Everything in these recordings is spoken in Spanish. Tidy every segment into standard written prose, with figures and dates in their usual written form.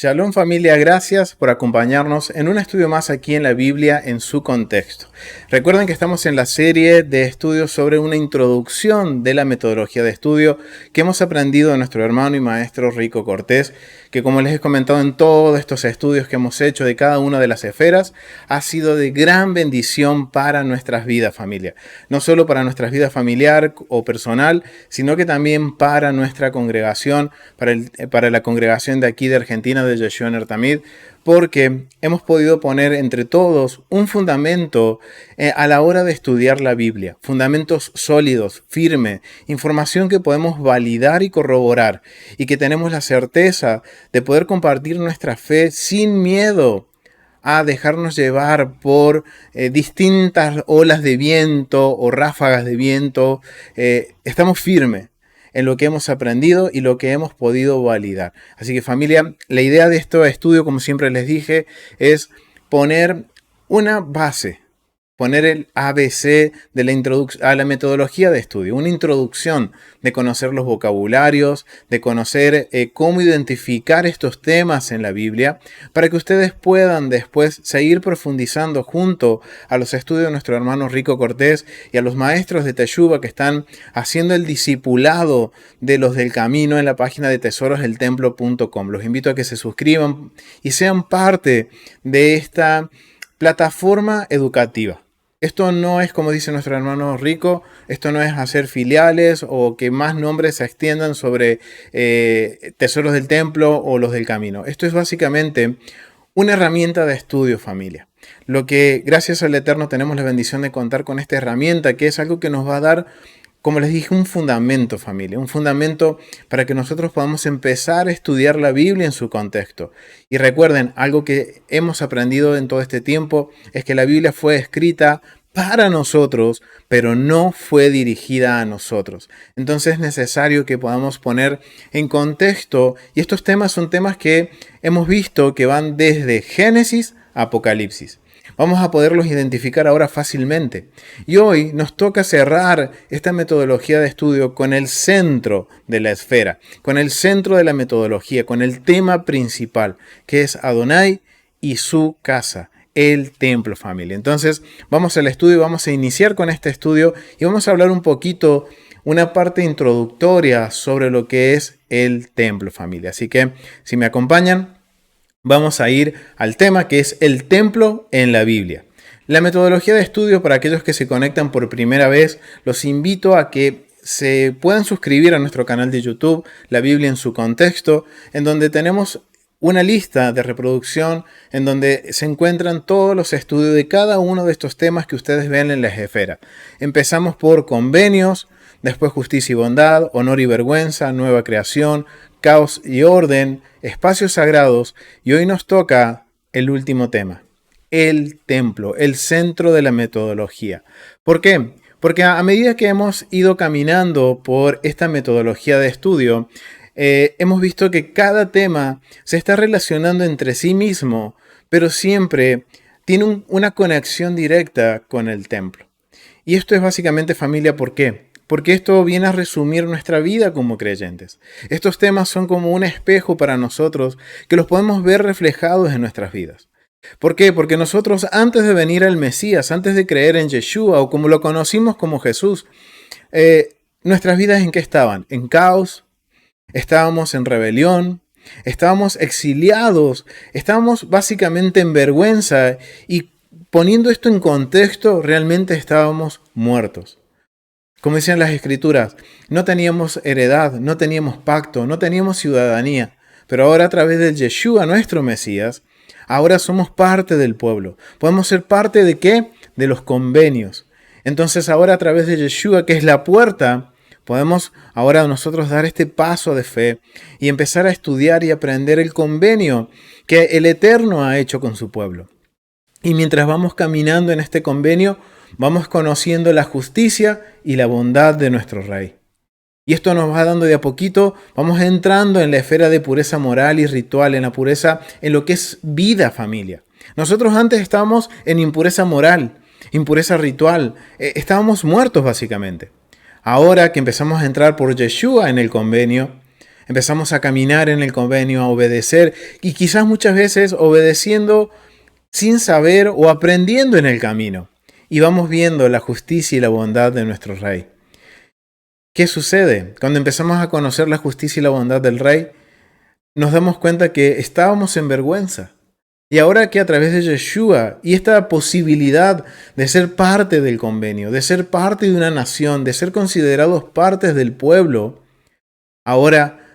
Shalom familia, gracias por acompañarnos en un estudio más aquí en la Biblia en su contexto. Recuerden que estamos en la serie de estudios sobre una introducción de la metodología de estudio que hemos aprendido de nuestro hermano y maestro Rico Cortés, que como les he comentado en todos estos estudios que hemos hecho de cada una de las esferas, ha sido de gran bendición para nuestras vidas familia. No solo para nuestras vidas familiar o personal, sino que también para nuestra congregación, para la congregación de aquí de Argentina, de Yeshua Tamid, porque hemos podido poner entre todos un fundamento a la hora de estudiar la Biblia, fundamentos sólidos, firmes, información que podemos validar y corroborar y que tenemos la certeza de poder compartir nuestra fe sin miedo a dejarnos llevar por distintas olas de viento o ráfagas de viento. Estamos firmes en lo que hemos aprendido y lo que hemos podido validar. Así que familia, la idea de este estudio, como siempre les dije, es poner una base, poner el ABC de la introducción a la metodología de estudio, una introducción de conocer los vocabularios, de conocer cómo identificar estos temas en la Biblia, para que ustedes puedan después seguir profundizando junto a los estudios de nuestro hermano Rico Cortés y a los maestros de Teshuvah que están haciendo el discipulado de los del camino en la página de tesorosdeltemplo.com. Los invito a que se suscriban y sean parte de esta plataforma educativa. Esto no es, como dice nuestro hermano Rico, esto no es hacer filiales o que más nombres se extiendan sobre Tesoros del Templo o los del Camino. Esto es básicamente una herramienta de estudio, familia. Lo que, gracias al Eterno, tenemos la bendición de contar con esta herramienta, que es algo que nos va a dar, como les dije, un fundamento, familia, un fundamento para que nosotros podamos empezar a estudiar la Biblia en su contexto. Y recuerden, algo que hemos aprendido en todo este tiempo es que la Biblia fue escrita para nosotros, pero no fue dirigida a nosotros. Entonces es necesario que podamos poner en contexto, y estos temas son temas que hemos visto que van desde Génesis a Apocalipsis. Vamos a poderlos identificar ahora fácilmente. Y hoy nos toca cerrar esta metodología de estudio con el centro de la esfera, con el centro de la metodología, con el tema principal, que es Adonai y su casa, el templo, familia. Entonces, vamos al estudio, vamos a iniciar con este estudio y vamos a hablar un poquito, una parte introductoria sobre lo que es el templo, familia. Así que, si me acompañan, vamos a ir al tema que es el templo en la Biblia. La metodología de estudio, para aquellos que se conectan por primera vez, los invito a que se puedan suscribir a nuestro canal de YouTube, La Biblia en su contexto, en donde tenemos una lista de reproducción en donde se encuentran todos los estudios de cada uno de estos temas que ustedes ven en la esfera. Empezamos por convenios, después justicia y bondad, honor y vergüenza, nueva creación, caos y orden, espacios sagrados, y hoy nos toca el último tema, el templo, el centro de la metodología. ¿Por qué? Porque a medida que hemos ido caminando por esta metodología de estudio, hemos visto que cada tema se está relacionando entre sí mismo, pero siempre tiene una conexión directa con el templo. Y esto es básicamente, familia, ¿por qué? Porque esto viene a resumir nuestra vida como creyentes. Estos temas son como un espejo para nosotros que los podemos ver reflejados en nuestras vidas. ¿Por qué? Porque nosotros, antes de venir al Mesías, antes de creer en Yeshua o como lo conocimos como Jesús, nuestras vidas ¿en qué estaban? En caos, estábamos en rebelión, estábamos exiliados, estábamos básicamente en vergüenza y poniendo esto en contexto, realmente estábamos muertos. Como decían las Escrituras, no teníamos heredad, no teníamos pacto, no teníamos ciudadanía, pero ahora a través del Yeshua, nuestro Mesías, ahora somos parte del pueblo. Podemos ser parte ¿de qué? De los convenios. Entonces ahora a través de Yeshua, que es la puerta, podemos ahora nosotros dar este paso de fe y empezar a estudiar y aprender el convenio que el Eterno ha hecho con su pueblo. Y mientras vamos caminando en este convenio, vamos conociendo la justicia y la bondad de nuestro Rey. Y esto nos va dando de a poquito, vamos entrando en la esfera de pureza moral y ritual, en la pureza, en lo que es vida, familia. Nosotros antes estábamos en impureza moral, impureza ritual, estábamos muertos básicamente. Ahora que empezamos a entrar por Yeshua en el convenio, empezamos a caminar en el convenio, a obedecer y quizás muchas veces obedeciendo sin saber o aprendiendo en el camino. Y vamos viendo la justicia y la bondad de nuestro Rey. ¿Qué sucede? Cuando empezamos a conocer la justicia y la bondad del Rey, nos damos cuenta que estábamos en vergüenza. Y ahora que a través de Yeshua y esta posibilidad de ser parte del convenio, de ser parte de una nación, de ser considerados partes del pueblo, ahora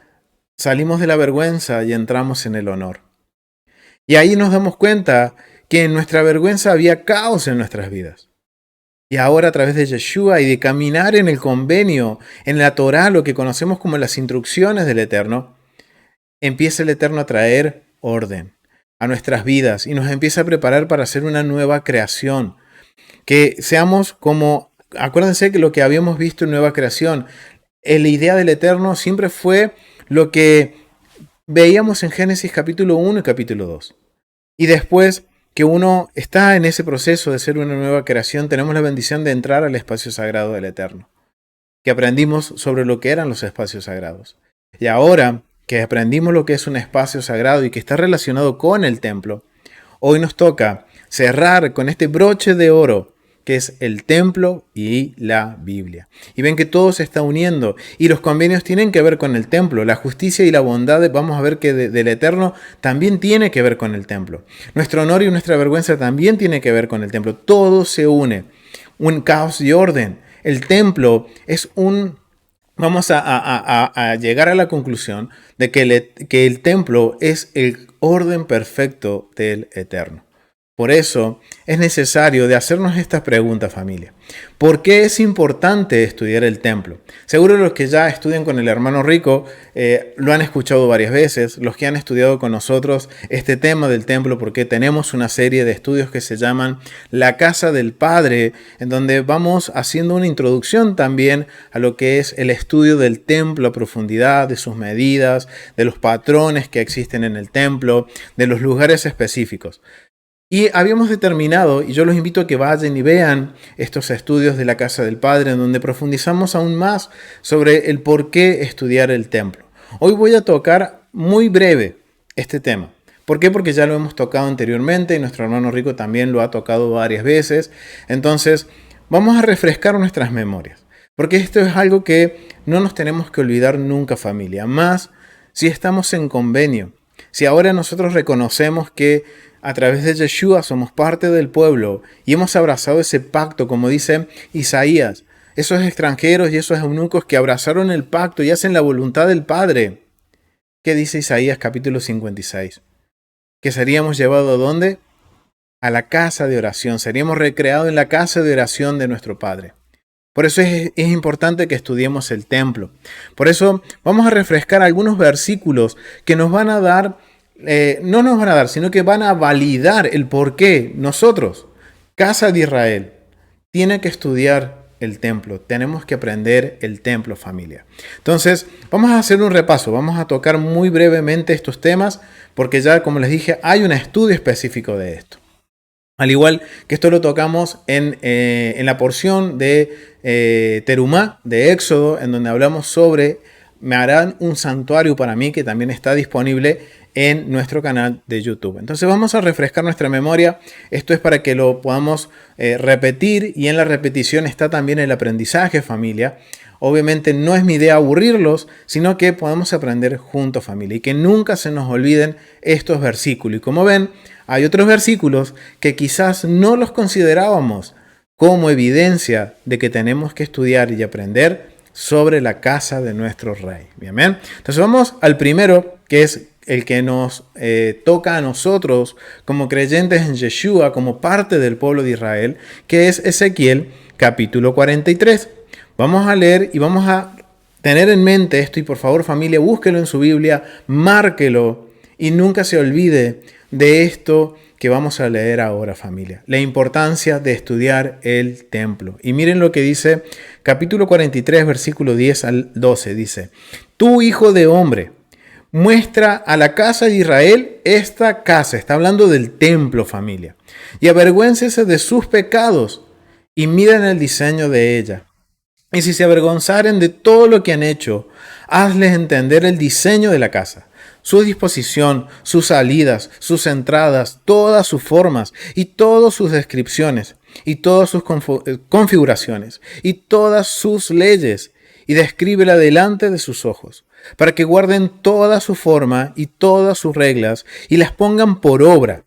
salimos de la vergüenza y entramos en el honor. Y ahí nos damos cuenta que en nuestra vergüenza había caos en nuestras vidas. Y ahora a través de Yeshua y de caminar en el convenio, en la Torá, lo que conocemos como las instrucciones del Eterno, empieza el Eterno a traer orden a nuestras vidas y nos empieza a preparar para hacer una nueva creación. Que seamos como, acuérdense que lo que habíamos visto en nueva creación, la idea del Eterno siempre fue lo que veíamos en Génesis capítulo 1 y capítulo 2. Y después que uno está en ese proceso de ser una nueva creación, tenemos la bendición de entrar al espacio sagrado del Eterno. Que aprendimos sobre lo que eran los espacios sagrados. Y ahora que aprendimos lo que es un espacio sagrado y que está relacionado con el templo, hoy nos toca cerrar con este broche de oro que es el templo y la Biblia. Y ven que todo se está uniendo y los convenios tienen que ver con el templo. La justicia y la bondad, vamos a ver que del Eterno también tiene que ver con el templo. Nuestro honor y nuestra vergüenza también tiene que ver con el templo. Todo se une. Un caos y orden. El templo es un... Vamos a llegar a la conclusión de que el templo es el orden perfecto del Eterno. Por eso es necesario de hacernos estas preguntas, familia. ¿Por qué es importante estudiar el templo? Seguro los que ya estudian con el hermano Rico lo han escuchado varias veces, los que han estudiado con nosotros este tema del templo, porque tenemos una serie de estudios que se llaman La Casa del Padre, en donde vamos haciendo una introducción también a lo que es el estudio del templo a profundidad, de sus medidas, de los patrones que existen en el templo, de los lugares específicos. Y habíamos determinado, y yo los invito a que vayan y vean estos estudios de la Casa del Padre, en donde profundizamos aún más sobre el por qué estudiar el templo. Hoy voy a tocar muy breve este tema. ¿Por qué? Porque ya lo hemos tocado anteriormente y nuestro hermano Rico también lo ha tocado varias veces. Entonces, vamos a refrescar nuestras memorias. Porque esto es algo que no nos tenemos que olvidar nunca, familia. Más si estamos en convenio. Si ahora nosotros reconocemos que a través de Yeshua somos parte del pueblo y hemos abrazado ese pacto, como dice Isaías, esos extranjeros y esos eunucos que abrazaron el pacto y hacen la voluntad del Padre. ¿Qué dice Isaías capítulo 56? Que seríamos llevados ¿a dónde? A la casa de oración, seríamos recreados en la casa de oración de nuestro Padre. Por eso es importante que estudiemos el templo. Por eso vamos a refrescar algunos versículos que nos van a dar, no nos van a dar, sino que van a validar el por qué nosotros, casa de Israel, tiene que estudiar el templo. Tenemos que aprender el templo, familia. Entonces, vamos a hacer un repaso. Vamos a tocar muy brevemente estos temas, porque ya, como les dije, hay un estudio específico de esto. Al igual que esto lo tocamos en la porción de Terumá, de Éxodo, en donde hablamos sobre me harán un santuario para mí, que también está disponible en nuestro canal de YouTube. Entonces vamos a refrescar nuestra memoria. Esto es para que lo podamos repetir, y en la repetición está también el aprendizaje, familia. Obviamente no es mi idea aburrirlos, sino que podamos aprender juntos, familia, y que nunca se nos olviden estos versículos. Y como ven, hay otros versículos que quizás no los considerábamos como evidencia de que tenemos que estudiar y aprender sobre la casa de nuestro Rey. ¿Bien? Entonces vamos al primero, que es el que nos toca a nosotros como creyentes en Yeshua, como parte del pueblo de Israel, que es Ezequiel capítulo 43. Vamos a leer y vamos a tener en mente esto, y por favor, familia, búsquelo en su Biblia, márquelo y nunca se olvide de esto que vamos a leer ahora, familia. La importancia de estudiar el templo. Y miren lo que dice capítulo 43, versículo 10 al 12. Dice: Tú, hijo de hombre, muestra a la casa de Israel esta casa. Está hablando del templo, familia. Y avergüéncese de sus pecados y miren el diseño de ella. Y si se avergonzaren de todo lo que han hecho, hazles entender el diseño de la casa, su disposición, sus salidas, sus entradas, todas sus formas y todas sus descripciones y todas sus configuraciones y todas sus leyes, y descríbela delante de sus ojos, para que guarden toda su forma y todas sus reglas y las pongan por obra.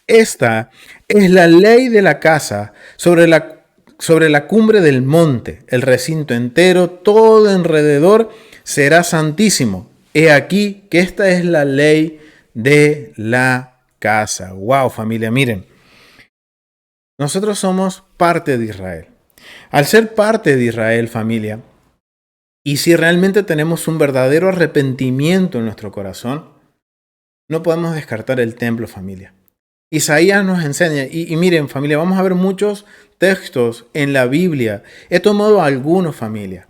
Esta es la ley de la casa sobre la cumbre del monte, el recinto entero, todo alrededor será santísimo. He aquí que esta es la ley de la casa. Wow, familia, miren. Nosotros somos parte de Israel. Al ser parte de Israel, familia, y si realmente tenemos un verdadero arrepentimiento en nuestro corazón, no podemos descartar el templo, familia. Isaías nos enseña, y miren, familia, vamos a ver muchos textos en la Biblia. He tomado algunos, familia.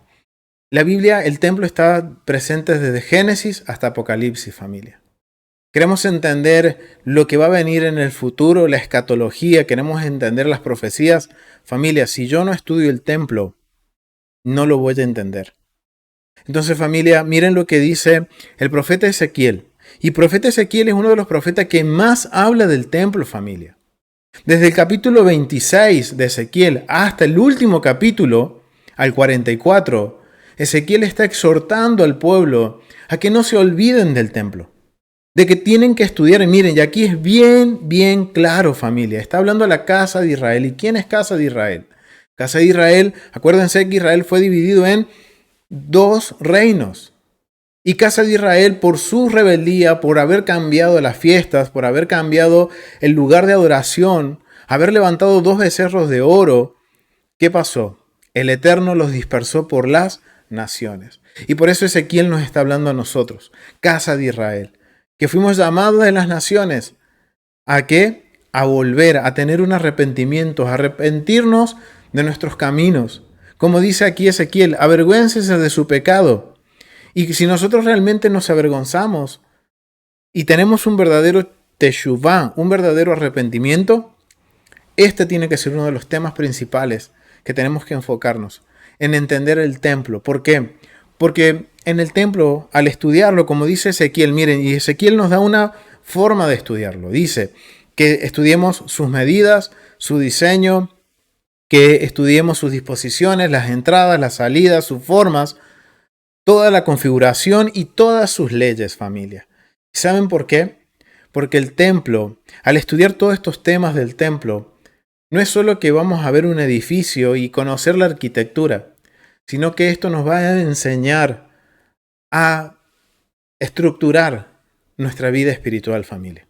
La Biblia, el templo está presente desde Génesis hasta Apocalipsis, familia. Queremos entender lo que va a venir en el futuro, la escatología, queremos entender las profecías. Familia, si yo no estudio el templo, no lo voy a entender. Entonces, familia, miren lo que dice el profeta Ezequiel. Y el profeta Ezequiel es uno de los profetas que más habla del templo, familia. Desde el capítulo 26 de Ezequiel hasta el último capítulo, al 44, Ezequiel está exhortando al pueblo a que no se olviden del templo, de que tienen que estudiar. Y miren, y aquí es bien claro, familia. Está hablando a la casa de Israel. ¿Y quién es casa de Israel? Casa de Israel, acuérdense que Israel fue dividido en 2 reinos. Y casa de Israel, por su rebeldía, por haber cambiado las fiestas, por haber cambiado el lugar de adoración, haber levantado 2 becerros de oro, ¿qué pasó? El Eterno los dispersó por las naciones. Y por eso Ezequiel nos está hablando a nosotros, casa de Israel, que fuimos llamados de las naciones. ¿A qué? A volver, a tener un arrepentimiento, a arrepentirnos de nuestros caminos. Como dice aquí Ezequiel, avergüéncese de su pecado. Y si nosotros realmente nos avergonzamos y tenemos un verdadero teshuvá, un verdadero arrepentimiento, este tiene que ser uno de los temas principales que tenemos que enfocarnos, en entender el templo. ¿Por qué? Porque en el templo, al estudiarlo, como dice Ezequiel, miren, y Ezequiel nos da una forma de estudiarlo. Dice que estudiemos sus medidas, su diseño, que estudiemos sus disposiciones, las entradas, las salidas, sus formas, toda la configuración y todas sus leyes, familia. ¿Saben por qué? Porque el templo, al estudiar todos estos temas del templo, no es solo que vamos a ver un edificio y conocer la arquitectura, sino que esto nos va a enseñar a estructurar nuestra vida espiritual, familia.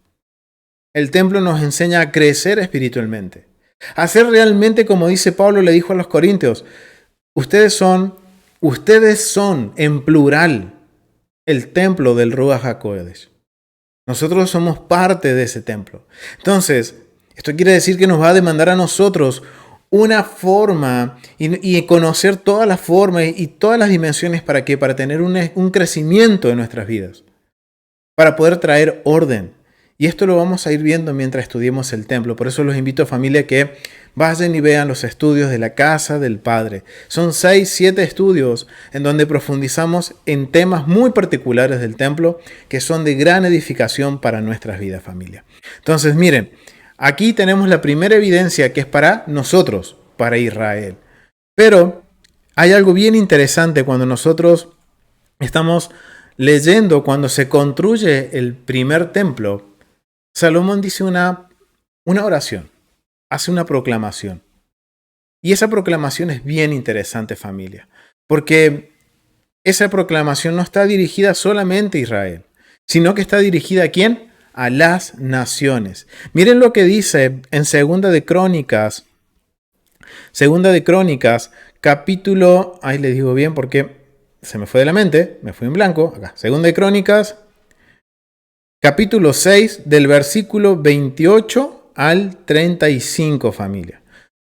El templo nos enseña a crecer espiritualmente, a ser realmente, como dice Pablo, le dijo a los corintios, ustedes son en plural el templo del Ruach HaKodesh. Nosotros somos parte de ese templo. Entonces, esto quiere decir que nos va a demandar a nosotros una forma y conocer todas las formas y todas las dimensiones para tener un crecimiento en nuestras vidas, para poder traer orden. Y esto lo vamos a ir viendo mientras estudiemos el templo. Por eso los invito, familia, que vayan y vean los estudios de la casa del Padre. Son 6, 7 estudios en donde profundizamos en temas muy particulares del templo que son de gran edificación para nuestras vidas, familia. Entonces, miren, aquí tenemos la primera evidencia que es para nosotros, para Israel. Pero hay algo bien interesante cuando nosotros estamos leyendo, cuando se construye el primer templo. Salomón dice una oración, hace una proclamación. Y esa proclamación es bien interesante, familia, porque esa proclamación no está dirigida solamente a Israel, sino que está dirigida ¿a quién? A las naciones. Miren lo que dice en Segunda de Crónicas, capítulo, ahí les digo bien porque se me fue de la mente, me fui en blanco, acá, Segunda de Crónicas, capítulo 6, del versículo 28 al 35, familia.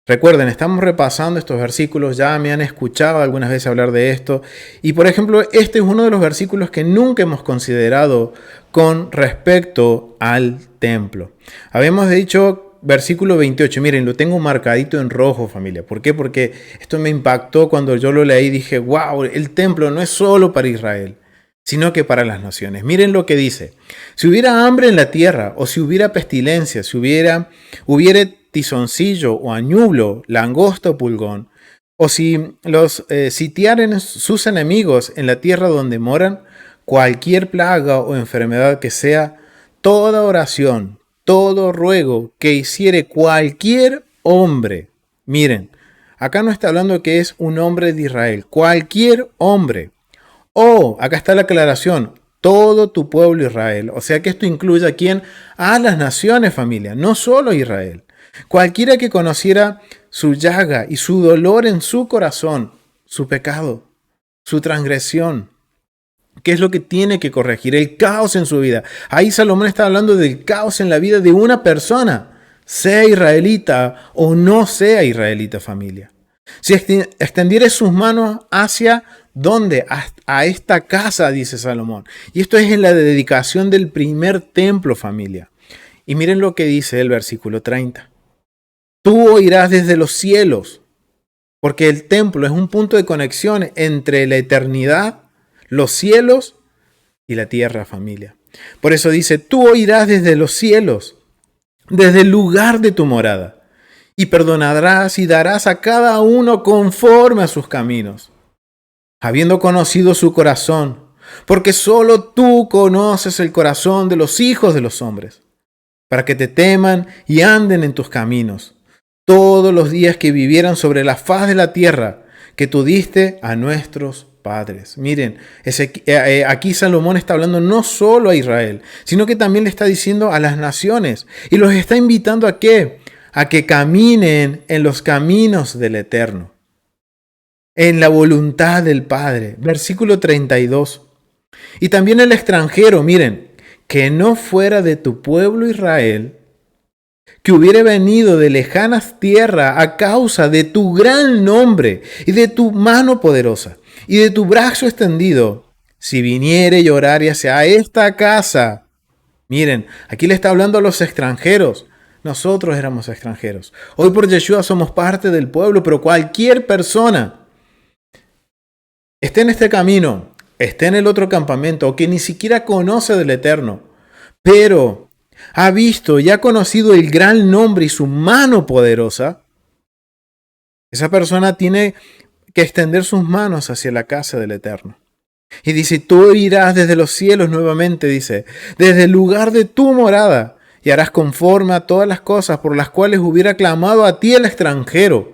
Recuerden, estamos repasando estos versículos, ya me han escuchado algunas veces hablar de esto. Y por ejemplo, este es uno de los versículos que nunca hemos considerado con respecto al templo. Habíamos dicho versículo 28. Miren, lo tengo marcadito en rojo, familia. ¿Por qué? Porque esto me impactó cuando yo lo leí. Dije, wow, el templo no es solo para Israel, sino que para las naciones. Miren lo que dice. Si hubiera hambre en la tierra, o si hubiera pestilencia, si hubiere tizoncillo o añublo, langosta o pulgón, o si los sitiaren sus enemigos en la tierra donde moran, cualquier plaga o enfermedad que sea, toda oración, todo ruego que hiciere cualquier hombre. Miren, acá no está hablando que es un hombre de Israel, cualquier hombre. O, acá está la aclaración, todo tu pueblo Israel. O sea que esto incluye a quién? A las naciones, familia, no solo a Israel. Cualquiera que conociera su llaga y su dolor en su corazón, su pecado, su transgresión, ¿qué es lo que tiene que corregir? El caos en su vida. Ahí Salomón está hablando del caos en la vida de una persona, sea israelita o no sea israelita, familia. Si extendiere sus manos hacia ¿dónde? A esta casa, dice Salomón. Y esto es en la dedicación del primer templo, familia. Y miren lo que dice el versículo 30. Tú oirás desde los cielos, porque el templo es un punto de conexión entre la eternidad, los cielos y la tierra, familia. Por eso dice, tú oirás desde los cielos, desde el lugar de tu morada, y perdonarás y darás a cada uno conforme a sus caminos, habiendo conocido su corazón, porque solo tú conoces el corazón de los hijos de los hombres, para que te teman y anden en tus caminos todos los días que vivieran sobre la faz de la tierra que tú diste a nuestros padres. Miren, aquí Salomón está hablando no solo a Israel, sino que también le está diciendo a las naciones y los está invitando ¿a qué? A que caminen en los caminos del Eterno, en la voluntad del Padre. Versículo 32. Y también el extranjero, miren, que no fuera de tu pueblo Israel, que hubiere venido de lejanas tierras a causa de tu gran nombre y de tu mano poderosa y de tu brazo extendido, si viniere y orare hacia esta casa. Miren, aquí le está hablando a los extranjeros. Nosotros éramos extranjeros. Hoy por Yeshua somos parte del pueblo, pero cualquier persona esté en este camino, esté en el otro campamento, o que ni siquiera conoce del Eterno, pero ha visto y ha conocido el gran nombre y su mano poderosa, esa persona tiene que extender sus manos hacia la casa del Eterno. Y dice, tú irás desde los cielos nuevamente, dice, desde el lugar de tu morada, y harás conforme a todas las cosas por las cuales hubiera clamado a ti el extranjero,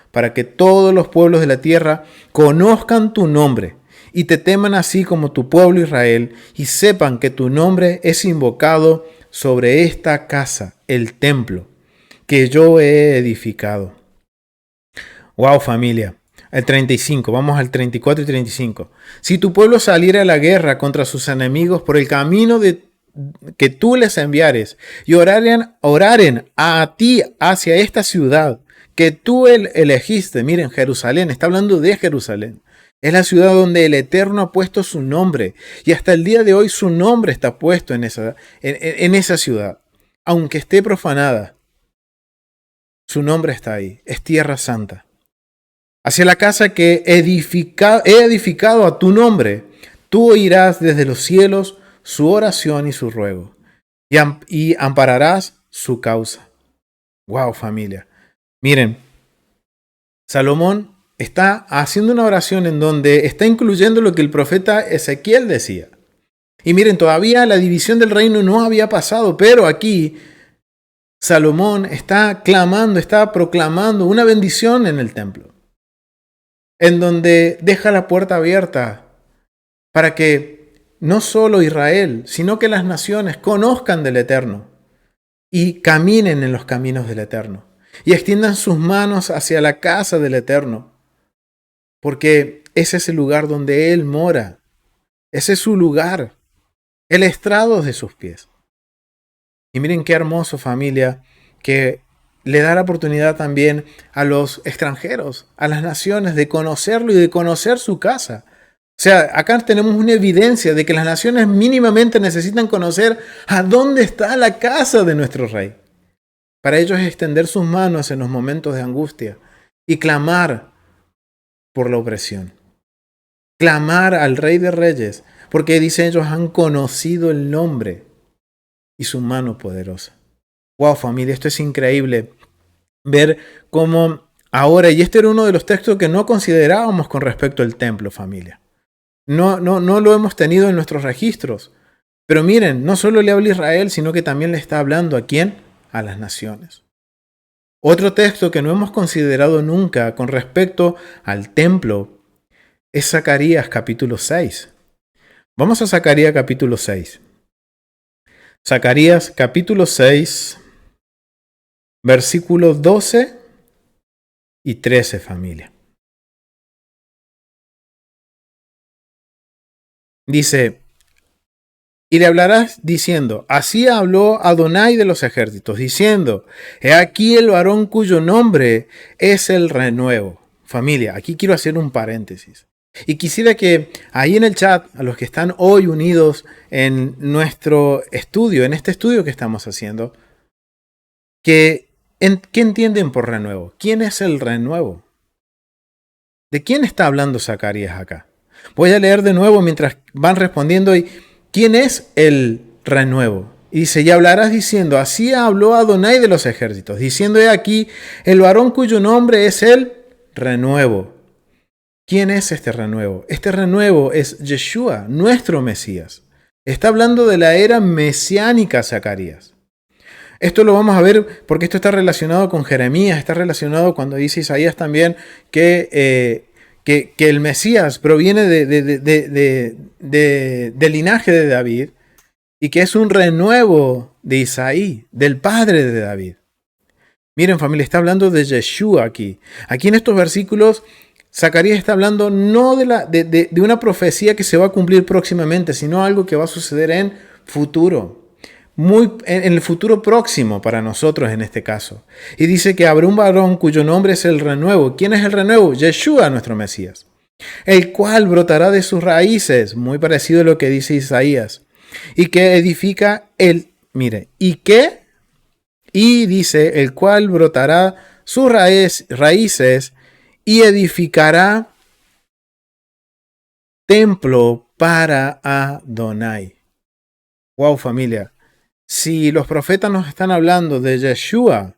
para que todos los pueblos de la tierra conozcan tu nombre, y te teman así como tu pueblo Israel, y sepan que tu nombre es invocado sobre esta casa, el templo, que yo he edificado. Wow, familia. El 35, vamos al 34 y 35. Si tu pueblo saliera a la guerra contra sus enemigos por el camino que tú les enviares y oraren a ti hacia esta ciudad que tú elegiste, miren, Jerusalén, está hablando de Jerusalén. Es la ciudad donde el Eterno ha puesto su nombre y hasta el día de hoy su nombre está puesto en esa ciudad. Aunque esté profanada, su nombre está ahí, es tierra santa. Hacia la casa que he edificado a tu nombre, tú oirás desde los cielos su oración y su ruego, y ampararás su causa. Wow, familia. Miren, Salomón está haciendo una oración en donde está incluyendo lo que el profeta Ezequiel decía. Y miren, todavía la división del reino no había pasado, pero aquí Salomón está clamando, está proclamando una bendición en el templo, en donde deja la puerta abierta para que no solo Israel, sino que las naciones conozcan del Eterno y caminen en los caminos del Eterno y extiendan sus manos hacia la casa del Eterno, porque ese es el lugar donde Él mora, ese es su lugar, el estrado de sus pies. Y miren qué hermoso, familia, que le da la oportunidad también a los extranjeros, a las naciones, de conocerlo y de conocer su casa. O sea, acá tenemos una evidencia de que las naciones mínimamente necesitan conocer a dónde está la casa de nuestro rey. Para ellos es extender sus manos en los momentos de angustia y clamar por la opresión. Clamar al Rey de Reyes, porque dicen ellos han conocido el nombre y su mano poderosa. Wow, familia, esto es increíble. Ver cómo ahora, y este era uno de los textos que no considerábamos con respecto al templo, familia. No lo hemos tenido en nuestros registros. Pero miren, no solo le habla a Israel, sino que también le está hablando ¿a quién? A las naciones. Otro texto que no hemos considerado nunca con respecto al templo es Zacarías capítulo 6. Vamos a Zacarías capítulo 6. Zacarías capítulo 6, versículos 12 y 13, familia. Dice, y le hablarás diciendo, así habló Adonai de los ejércitos, diciendo, he aquí el varón cuyo nombre es el renuevo. Familia, aquí quiero hacer un paréntesis. Y quisiera que ahí en el chat, a los que están hoy unidos en nuestro estudio, en este estudio que estamos haciendo, ¿qué entienden por renuevo? ¿Quién es el renuevo? ¿De quién está hablando Zacarías acá? Voy a leer de nuevo mientras van respondiendo. ¿Quién es el renuevo? Y dice, y hablarás diciendo, así habló Adonai de los ejércitos, diciendo, he aquí el varón cuyo nombre es el renuevo. ¿Quién es este renuevo? Este renuevo es Yeshua, nuestro Mesías. Está hablando de la era mesiánica, Zacarías. Esto lo vamos a ver porque esto está relacionado con Jeremías, está relacionado cuando dice Isaías también que el Mesías proviene del linaje de David y que es un renuevo de Isaí, del padre de David. Miren, familia, está hablando de Yeshua aquí. Aquí en estos versículos, Zacarías está hablando no de una profecía que se va a cumplir próximamente, sino algo que va a suceder en futuro. En el futuro próximo para nosotros en este caso. Y dice que habrá un varón cuyo nombre es el renuevo. ¿Quién es el renuevo? Yeshua, nuestro Mesías. El cual brotará de sus raíces, muy parecido a lo que dice Isaías. Y que edifica y dice, el cual brotará sus raíces y edificará templo para Adonai. Wow, familia. Si los profetas nos están hablando de Yeshua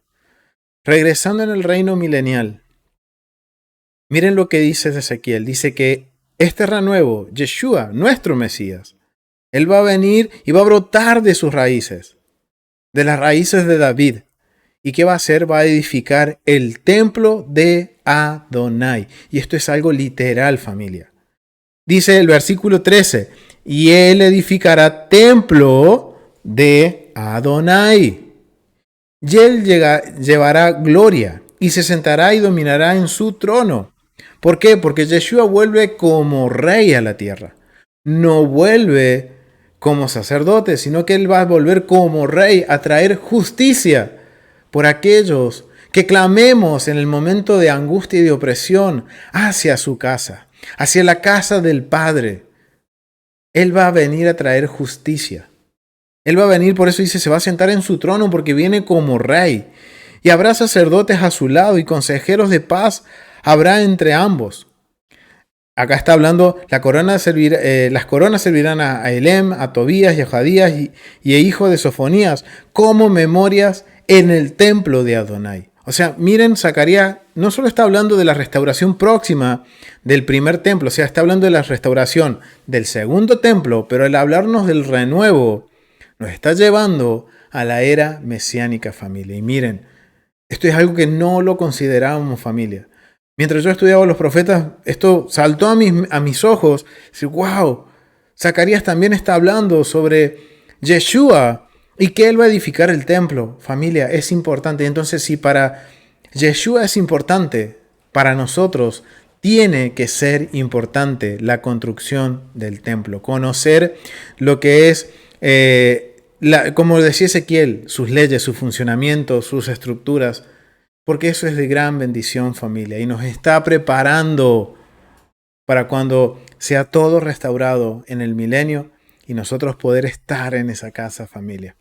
regresando en el reino milenial, miren lo que dice Ezequiel. Dice que este renuevo, Yeshua, nuestro Mesías, él va a venir y va a brotar de sus raíces, de las raíces de David. ¿Y qué va a hacer? Va a edificar el templo de Adonai. Y esto es algo literal, familia. Dice el versículo 13, y él edificará templo de Adonai. Y él llevará gloria y se sentará y dominará en su trono. ¿Por qué? Porque Yeshua vuelve como rey a la tierra. No vuelve como sacerdote, sino que él va a volver como rey a traer justicia por aquellos que clamemos en el momento de angustia y de opresión hacia su casa, hacia la casa del Padre. Él va a venir a traer justicia. Él va a venir, por eso dice, se va a sentar en su trono porque viene como rey. Y habrá sacerdotes a su lado y consejeros de paz habrá entre ambos. Acá está hablando, las coronas servirán a Elem, a Tobías y a Jadías y a hijo de Sofonías como memorias en el templo de Adonai. O sea, miren, Zacarías no solo está hablando de la restauración próxima del primer templo, o sea, está hablando de la restauración del segundo templo, pero al hablarnos del renuevo, nos está llevando a la era mesiánica, familia. Y miren, esto es algo que no lo considerábamos, familia. Mientras yo estudiaba los profetas, esto saltó a mis ojos. Decir, wow, Zacarías también está hablando sobre Yeshua y que él va a edificar el templo. Familia, es importante. Entonces, si para Yeshua es importante, para nosotros tiene que ser importante la construcción del templo. Conocer lo que es, como decía Ezequiel, sus leyes, su funcionamiento, sus estructuras. Porque eso es de gran bendición, familia, y nos está preparando para cuando sea todo restaurado en el milenio y nosotros poder estar en esa casa, familia.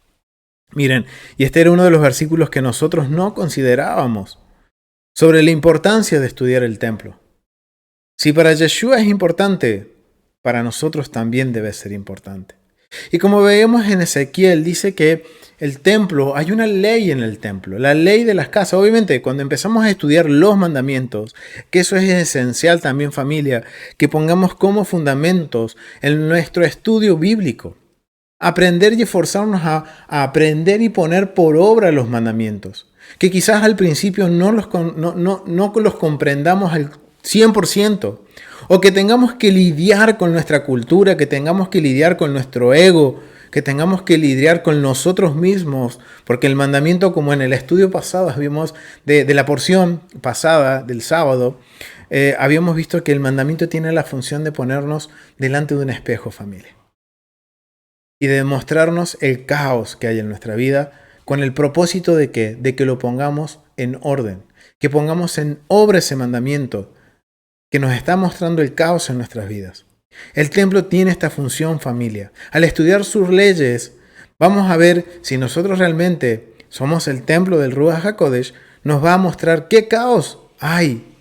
Miren, y este era uno de los versículos que nosotros no considerábamos sobre la importancia de estudiar el templo. Si para Yeshua es importante, para nosotros también debe ser importante. Y como veíamos en Ezequiel, dice que el templo, hay una ley en el templo, la ley de las casas. Obviamente, cuando empezamos a estudiar los mandamientos, que eso es esencial también, familia, que pongamos como fundamentos en nuestro estudio bíblico. Aprender y esforzarnos a aprender y poner por obra los mandamientos. Que quizás al principio no los comprendamos al 100%. O que tengamos que lidiar con nuestra cultura, que tengamos que lidiar con nuestro ego, que tengamos que lidiar con nosotros mismos. Porque el mandamiento, como en el estudio pasado vimos de la porción pasada del sábado, habíamos visto que el mandamiento tiene la función de ponernos delante de un espejo, familia. Y de mostrarnos el caos que hay en nuestra vida con el propósito de que lo pongamos en orden, que pongamos en obra ese mandamiento que nos está mostrando el caos en nuestras vidas. El templo tiene esta función, familia. Al estudiar sus leyes, vamos a ver si nosotros realmente somos el templo del Ruach HaKodesh, nos va a mostrar qué caos hay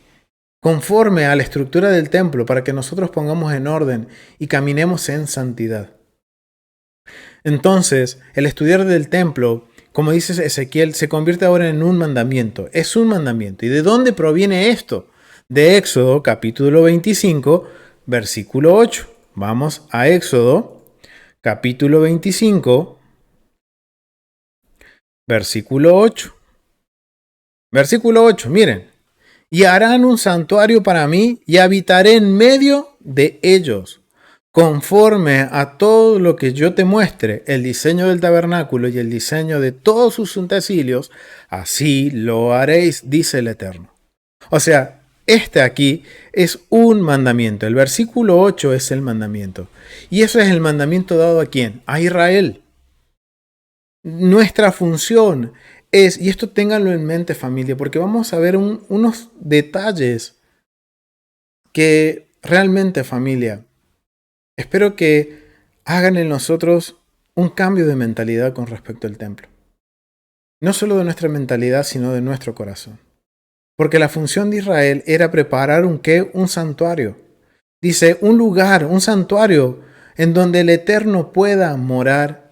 conforme a la estructura del templo para que nosotros pongamos en orden y caminemos en santidad. Entonces, el estudiar del templo, como dice Ezequiel, se convierte ahora en un mandamiento. Es un mandamiento. ¿Y de dónde proviene esto? De Éxodo, capítulo 25, versículo 8. Vamos a Éxodo, capítulo 25, versículo 8. Versículo 8, miren. Y harán un santuario para mí y habitaré en medio de ellos. Conforme a todo lo que yo te muestre, el diseño del tabernáculo y el diseño de todos sus utensilios, así lo haréis, dice el Eterno. O sea, este aquí es un mandamiento. El versículo 8 es el mandamiento. Y eso es el mandamiento dado ¿a quién? A Israel. Nuestra función es, y esto ténganlo en mente, familia, porque vamos a ver unos detalles que realmente, familia, espero que hagan en nosotros un cambio de mentalidad con respecto al templo. No solo de nuestra mentalidad, sino de nuestro corazón. Porque la función de Israel era preparar un santuario. Dice, un lugar, un santuario, en donde el Eterno pueda morar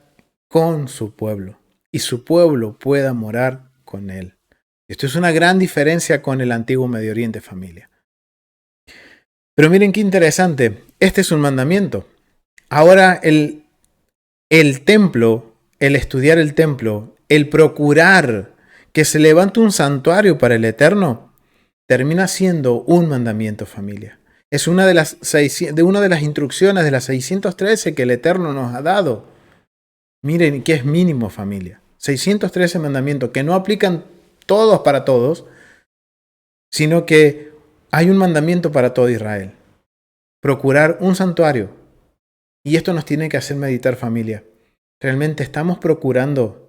con su pueblo. Y su pueblo pueda morar con él. Esto es una gran diferencia con el antiguo Medio Oriente, familia. Pero miren qué interesante. Este es un mandamiento. Ahora el templo, el estudiar el templo, el procurar que se levante un santuario para el Eterno, termina siendo un mandamiento, familia. Es una de las instrucciones de las 613 que el Eterno nos ha dado. Miren que es mínimo, familia. 613 mandamientos que no aplican todos para todos, sino que hay un mandamiento para todo Israel. Procurar un santuario. Y esto nos tiene que hacer meditar, familia. ¿Realmente estamos procurando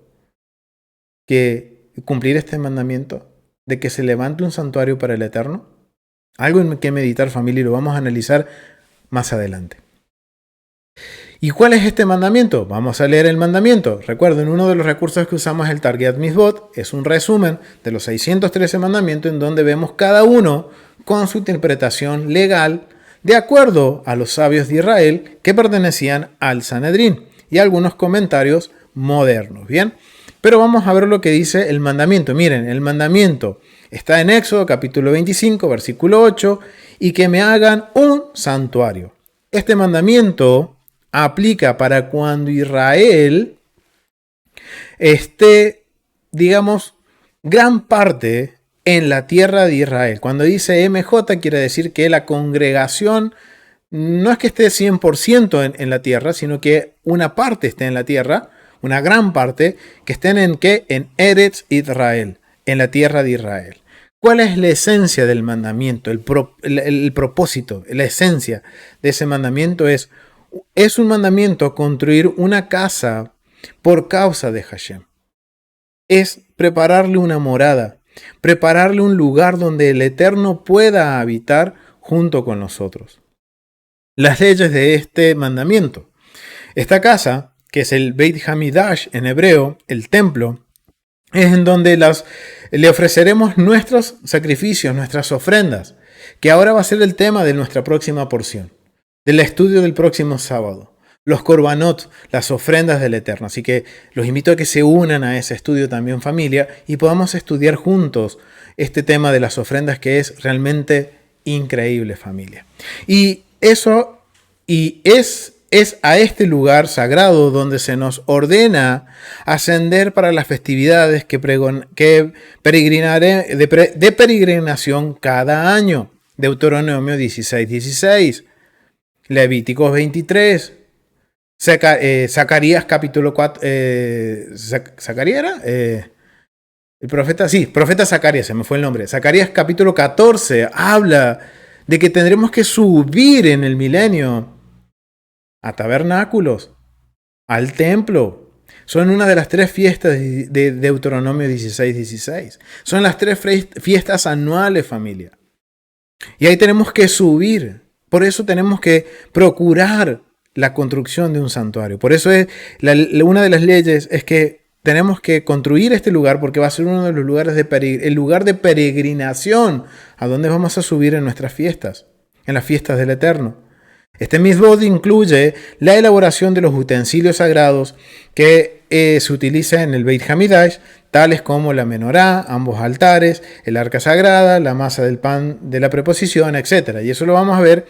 cumplir este mandamiento de que se levante un santuario para el Eterno? Algo en que meditar, familia, y lo vamos a analizar más adelante. ¿Y cuál es este mandamiento? Vamos a leer el mandamiento. Recuerden, uno de los recursos que usamos es el Target Mitzvot. Es un resumen de los 613 mandamientos en donde vemos cada uno con su interpretación legal de acuerdo a los sabios de Israel que pertenecían al Sanedrín y algunos comentarios modernos. ¿Bien? Pero vamos a ver lo que dice el mandamiento. Miren, el mandamiento está en Éxodo capítulo 25, versículo 8, y que me hagan un santuario. Este mandamiento aplica para cuando Israel esté, digamos, gran parte en la tierra de Israel. Cuando dice MJ quiere decir que la congregación no es que esté 100% en la tierra, sino que una parte esté en la tierra, una gran parte, que estén en ¿qué? En Eretz Israel, en la tierra de Israel. ¿Cuál es la esencia del mandamiento? El propósito, la esencia de ese mandamiento es un mandamiento construir una casa por causa de Hashem. Es prepararle una morada, prepararle un lugar donde el Eterno pueda habitar junto con nosotros. Las leyes de este mandamiento. Esta casa que es el Beit Hamidash en hebreo, el templo, es en donde le ofreceremos nuestros sacrificios, nuestras ofrendas, que ahora va a ser el tema de nuestra próxima porción, del estudio del próximo sábado. Los korbanot, las ofrendas del Eterno. Así que los invito a que se unan a ese estudio también, familia, y podamos estudiar juntos este tema de las ofrendas, que es realmente increíble, familia. Y es a este lugar sagrado donde se nos ordena ascender para las festividades de peregrinación cada año. Deuteronomio 16:16, Levíticos 23, Zacarías capítulo 4. ¿Zacarías era? El profeta, sí, profeta Zacarías, se me fue el nombre. Zacarías capítulo 14 habla de que tendremos que subir en el milenio a tabernáculos, al templo. Son una de las 3 fiestas de Deuteronomio 16:16. Son las 3 fiestas anuales, familia. Y ahí tenemos que subir. Por eso tenemos que procurar la construcción de un santuario. Por eso una de las leyes es que tenemos que construir este lugar, porque va a ser uno de los lugares el lugar de peregrinación a donde vamos a subir en nuestras fiestas, en las fiestas del Eterno. Este mitzvot incluye la elaboración de los utensilios sagrados que se utiliza en el Beit Hamidash, tales como la menorá, ambos altares, el arca sagrada, la masa del pan de la preposición, etc. Y eso lo vamos a ver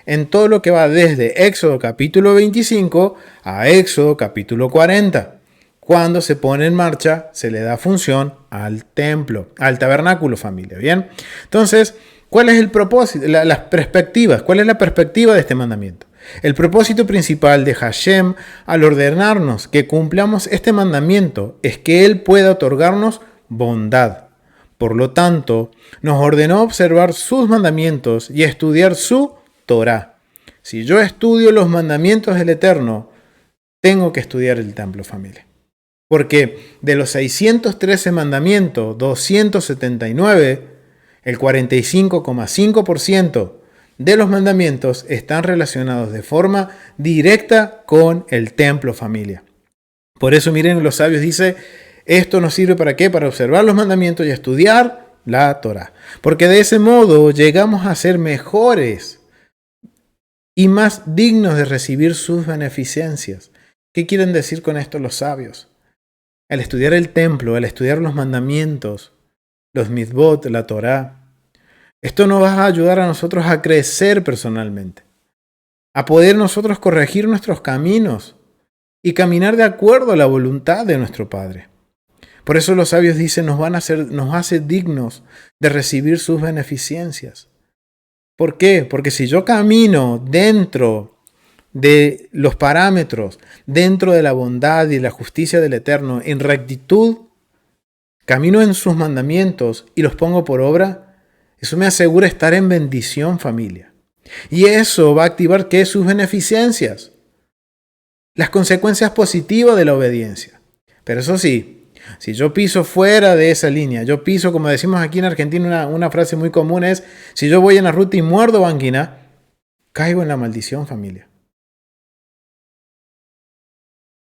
en todo lo que va desde Éxodo capítulo 25 a Éxodo capítulo 40. Cuando se pone en marcha, se le da función al templo, al tabernáculo, familia. ¿Bien? Entonces, ¿cuál es el propósito? Las perspectivas. ¿Cuál es la perspectiva de este mandamiento? El propósito principal de Hashem al ordenarnos que cumplamos este mandamiento es que Él pueda otorgarnos bondad. Por lo tanto, nos ordenó observar sus mandamientos y estudiar su Torah. Si yo estudio los mandamientos del Eterno, tengo que estudiar el templo, familia. Porque de los 613 mandamientos, 279, el 45,5% de los mandamientos están relacionados de forma directa con el templo, familia. Por eso, miren, los sabios dicen, esto nos sirve ¿para qué? Para observar los mandamientos y estudiar la Torah. Porque de ese modo llegamos a ser mejores y más dignos de recibir sus beneficencias. ¿Qué quieren decir con esto los sabios? Al estudiar el templo, al estudiar los mandamientos, los mitzvot, la Torah, esto nos va a ayudar a nosotros a crecer personalmente, a poder nosotros corregir nuestros caminos y caminar de acuerdo a la voluntad de nuestro Padre. Por eso los sabios dicen, nos hace dignos de recibir sus beneficencias. ¿Por qué? Porque si yo camino dentro de los parámetros, dentro de la bondad y la justicia del Eterno, en rectitud, camino en sus mandamientos y los pongo por obra, eso me asegura estar en bendición, familia. Y eso va a activar, ¿qué? Sus beneficencias. Las consecuencias positivas de la obediencia. Pero eso sí, si yo piso fuera de esa línea, yo piso, como decimos aquí en Argentina, una frase muy común es, si yo voy en la ruta y muerdo banquina, caigo en la maldición, familia.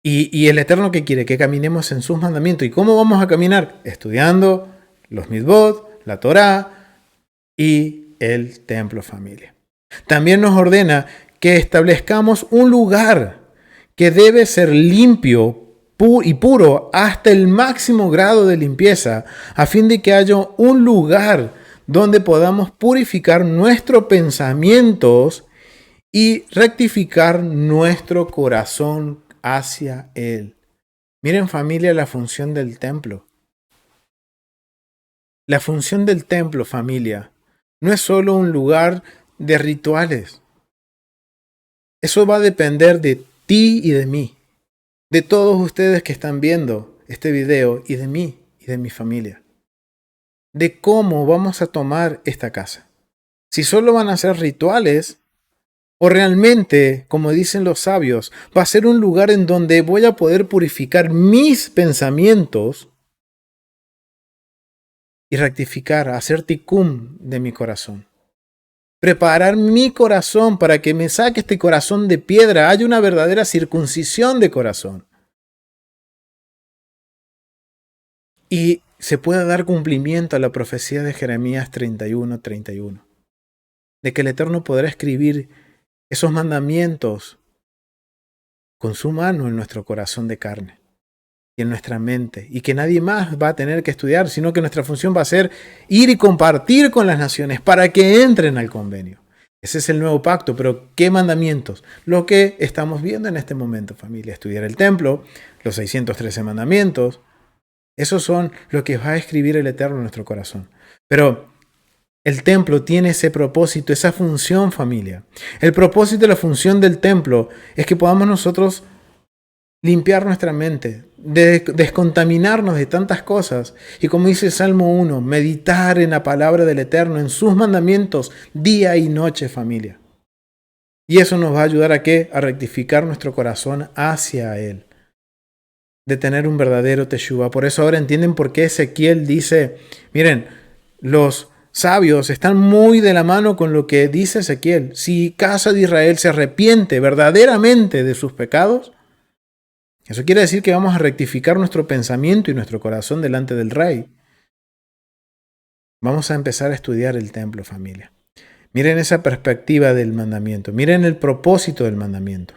Y el Eterno, ¿qué quiere? Que caminemos en sus mandamientos. ¿Y cómo vamos a caminar? Estudiando los mitzvot, la Torah y el templo, familia. También nos ordena que establezcamos un lugar que debe ser limpio y puro hasta el máximo grado de limpieza, a fin de que haya un lugar donde podamos purificar nuestros pensamientos y rectificar nuestro corazón hacia Él. Miren, familia, la función del templo. La función del templo, familia, no es solo un lugar de rituales. Eso va a depender de ti y de mí, de todos ustedes que están viendo este video y de mí y de mi familia, de cómo vamos a tomar esta casa. Si solo van a ser rituales o realmente, como dicen los sabios, va a ser un lugar en donde voy a poder purificar mis pensamientos y rectificar, hacer tikkun de mi corazón. preparar mi corazón para que me saque este corazón de piedra, haya una verdadera circuncisión de corazón. Y se pueda dar cumplimiento a la profecía de Jeremías 31:31, de que el Eterno podrá escribir esos mandamientos con su mano en nuestro corazón de carne y en nuestra mente, y que nadie más va a tener que estudiar, sino que nuestra función va a ser ir y compartir con las naciones para que entren al convenio. Ese es el nuevo pacto, pero ¿qué mandamientos? Lo que estamos viendo en este momento, familia. Estudiar el templo, los 613 mandamientos. Esos son lo que va a escribir el Eterno en nuestro corazón. Pero el templo tiene ese propósito, esa función, familia. El propósito y la función del templo es que podamos nosotros limpiar nuestra mente, descontaminarnos de tantas cosas. Y como dice el Salmo 1, meditar en la palabra del Eterno, en sus mandamientos, día y noche, familia. Y eso nos va a ayudar ¿a qué? A rectificar nuestro corazón hacia Él. De tener un verdadero teshuvá. Por eso ahora entienden por qué Ezequiel dice, miren, los sabios están muy de la mano con lo que dice Ezequiel. Si casa de Israel se arrepiente verdaderamente de sus pecados, eso quiere decir que vamos a rectificar nuestro pensamiento y nuestro corazón delante del Rey. Vamos a empezar a estudiar el templo, familia. Miren esa perspectiva del mandamiento. Miren el propósito del mandamiento.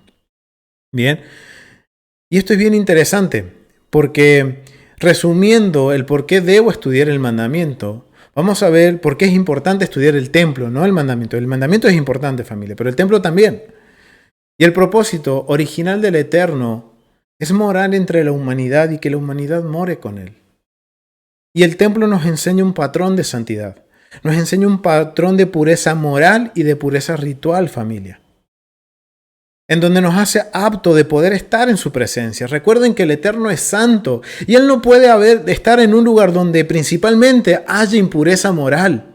Bien. Y esto es bien interesante, porque resumiendo el por qué debo estudiar el mandamiento, vamos a ver por qué es importante estudiar el templo, no el mandamiento. El mandamiento es importante, familia, pero el templo también. Y el propósito original del Eterno es morar entre la humanidad y que la humanidad more con Él. Y el templo nos enseña un patrón de santidad. Nos enseña un patrón de pureza moral y de pureza ritual, familia. En donde nos hace apto de poder estar en su presencia. Recuerden que el Eterno es santo y Él no puede estar en un lugar donde principalmente haya impureza moral.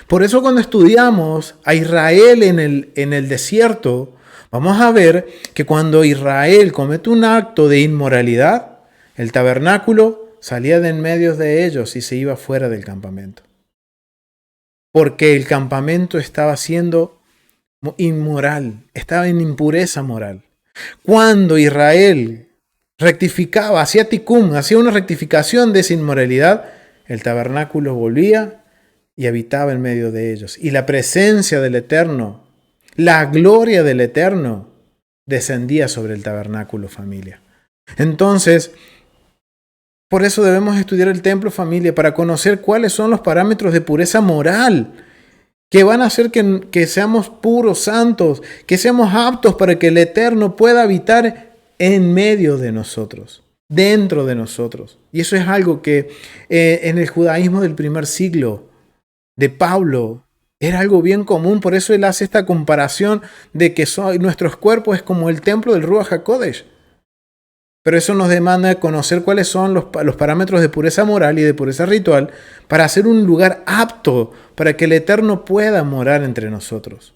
Por eso cuando estudiamos a Israel en el desierto, vamos a ver que cuando Israel comete un acto de inmoralidad, el tabernáculo salía de en medio de ellos y se iba fuera del campamento. Porque el campamento estaba siendo inmoral, estaba en impureza moral. Cuando Israel rectificaba, hacía tikkun, hacía una rectificación de esa inmoralidad, el tabernáculo volvía y habitaba en medio de ellos. Y la presencia del Eterno, la gloria del Eterno, descendía sobre el tabernáculo, familia. Entonces, por eso debemos estudiar el templo, familia, para conocer cuáles son los parámetros de pureza moral que van a hacer que seamos puros, santos, que seamos aptos para que el Eterno pueda habitar en medio de nosotros, dentro de nosotros. Y eso es algo que en el judaísmo del primer siglo de Pablo era algo bien común. Por eso él hace esta comparación de que nuestros cuerpos es como el templo del Ruach HaKodesh. Pero eso nos demanda conocer cuáles son los parámetros de pureza moral y de pureza ritual para hacer un lugar apto para que el Eterno pueda morar entre nosotros.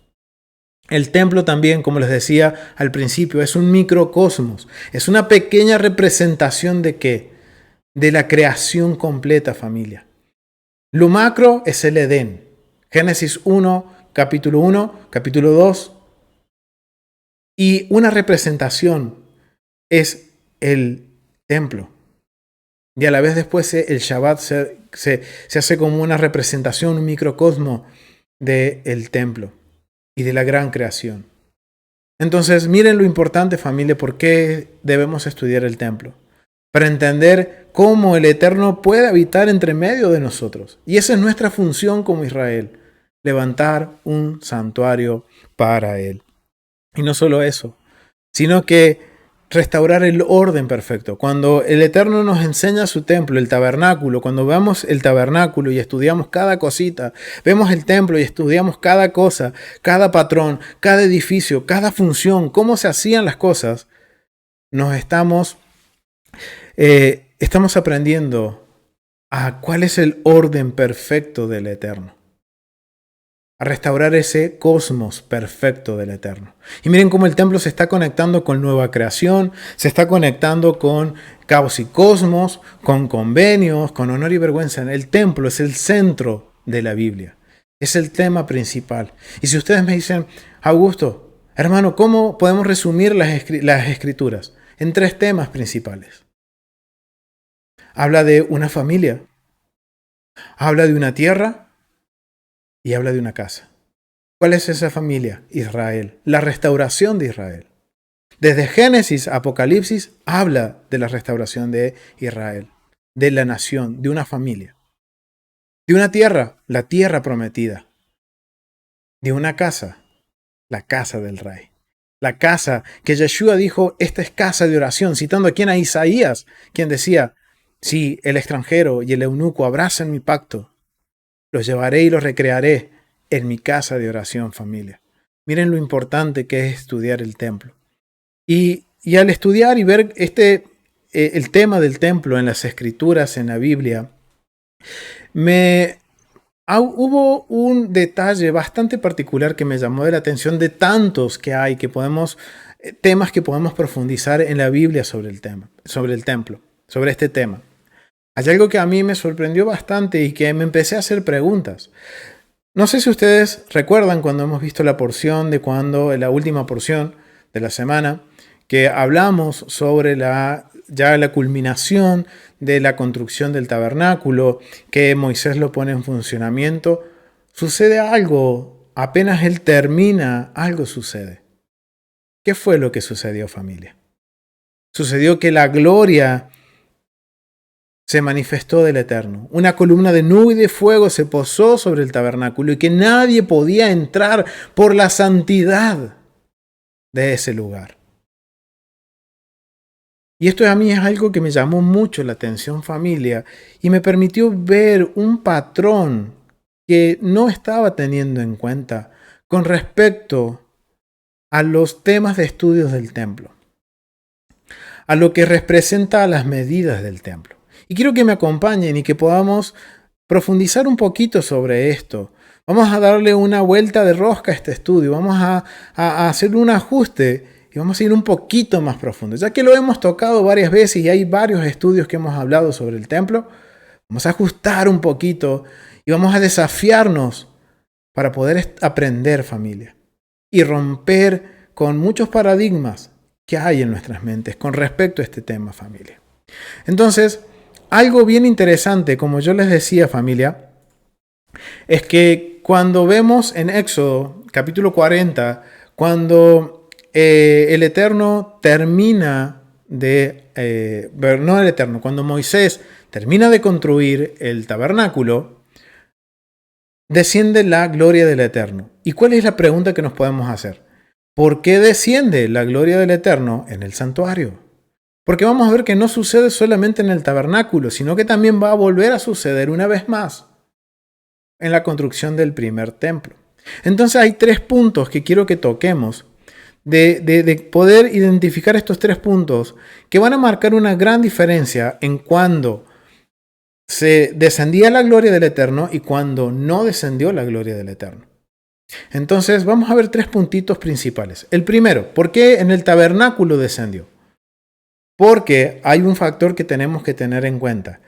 El templo también, como les decía al principio, es un microcosmos. Es una pequeña representación ¿de qué? De la creación completa, familia. Lo macro es el Edén. Génesis 1, capítulo 1, capítulo 2. Y una representación es el templo. Y a la vez después el Shabbat se hace como una representación, un microcosmo del templo y de la gran creación. Entonces, miren lo importante, familia, por qué debemos estudiar el templo. Para entender cómo el Eterno puede habitar entre medio de nosotros. Y esa es nuestra función como Israel, levantar un santuario para Él. Y no solo eso, sino que restaurar el orden perfecto. Cuando el Eterno nos enseña su templo, el tabernáculo, cuando vemos el tabernáculo y estudiamos cada cosita, vemos el templo y estudiamos cada cosa, cada patrón, cada edificio, cada función, cómo se hacían las cosas, nos estamos aprendiendo a cuál es el orden perfecto del Eterno. A restaurar ese cosmos perfecto del Eterno. Y miren cómo el templo se está conectando con nueva creación, se está conectando con caos y cosmos, con convenios, con honor y vergüenza. El templo es el centro de la Biblia. Es el tema principal. Y si ustedes me dicen, Augusto, hermano, ¿cómo podemos resumir las escrituras? En 3 temas principales. Habla de una familia, habla de una tierra y habla de una casa. ¿Cuál es esa familia? Israel, la restauración de Israel. Desde Génesis a Apocalipsis habla de la restauración de Israel, de la nación, de una familia. De una tierra, la tierra prometida. De una casa, la casa del rey. La casa que Yeshua dijo, esta es casa de oración, citando a quien, a Isaías, quien decía, si el extranjero y el eunuco abrazan mi pacto, los llevaré y los recrearé en mi casa de oración, familia. Miren lo importante que es estudiar el templo. Y al estudiar y ver el tema del templo en las escrituras, en la Biblia, hubo un detalle bastante particular que me llamó la atención de tantos que hay, temas que podemos profundizar en la Biblia sobre el templo, sobre este tema. Hay algo que a mí me sorprendió bastante y que me empecé a hacer preguntas. No sé si ustedes recuerdan cuando hemos visto la última porción de la semana, que hablamos sobre la culminación de la construcción del tabernáculo, que Moisés lo pone en funcionamiento. Sucede algo, apenas él termina, algo sucede. ¿Qué fue lo que sucedió, familia? Sucedió que la gloria se manifestó del Eterno. Una columna de nube y de fuego se posó sobre el tabernáculo y que nadie podía entrar por la santidad de ese lugar. Y esto a mí es algo que me llamó mucho la atención, familia, y me permitió ver un patrón que no estaba teniendo en cuenta con respecto a los temas de estudios del templo, a lo que representa las medidas del templo. Y quiero que me acompañen y que podamos profundizar un poquito sobre esto. Vamos a darle una vuelta de rosca a este estudio, vamos a hacer un ajuste y vamos a ir un poquito más profundo. Ya que lo hemos tocado varias veces y hay varios estudios que hemos hablado sobre el templo, vamos a ajustar un poquito y vamos a desafiarnos para poder aprender, familia, y romper con muchos paradigmas que hay en nuestras mentes con respecto a este tema, familia. Entonces, algo bien interesante, como yo les decía, familia, es que cuando vemos en Éxodo capítulo 40, cuando el Eterno termina cuando Moisés termina de construir el tabernáculo, desciende la gloria del Eterno. ¿Y cuál es la pregunta que nos podemos hacer? ¿Por qué desciende la gloria del Eterno en el santuario? Porque vamos a ver que no sucede solamente en el tabernáculo, sino que también va a volver a suceder una vez más en la construcción del primer templo. Entonces hay 3 puntos que quiero que toquemos, de poder identificar estos 3 puntos que van a marcar una gran diferencia en cuando se descendía la gloria del Eterno y cuando no descendió la gloria del Eterno. Entonces vamos a ver 3 puntitos principales. El primero, ¿por qué en el tabernáculo descendió? Porque hay un factor que tenemos que tener en cuenta.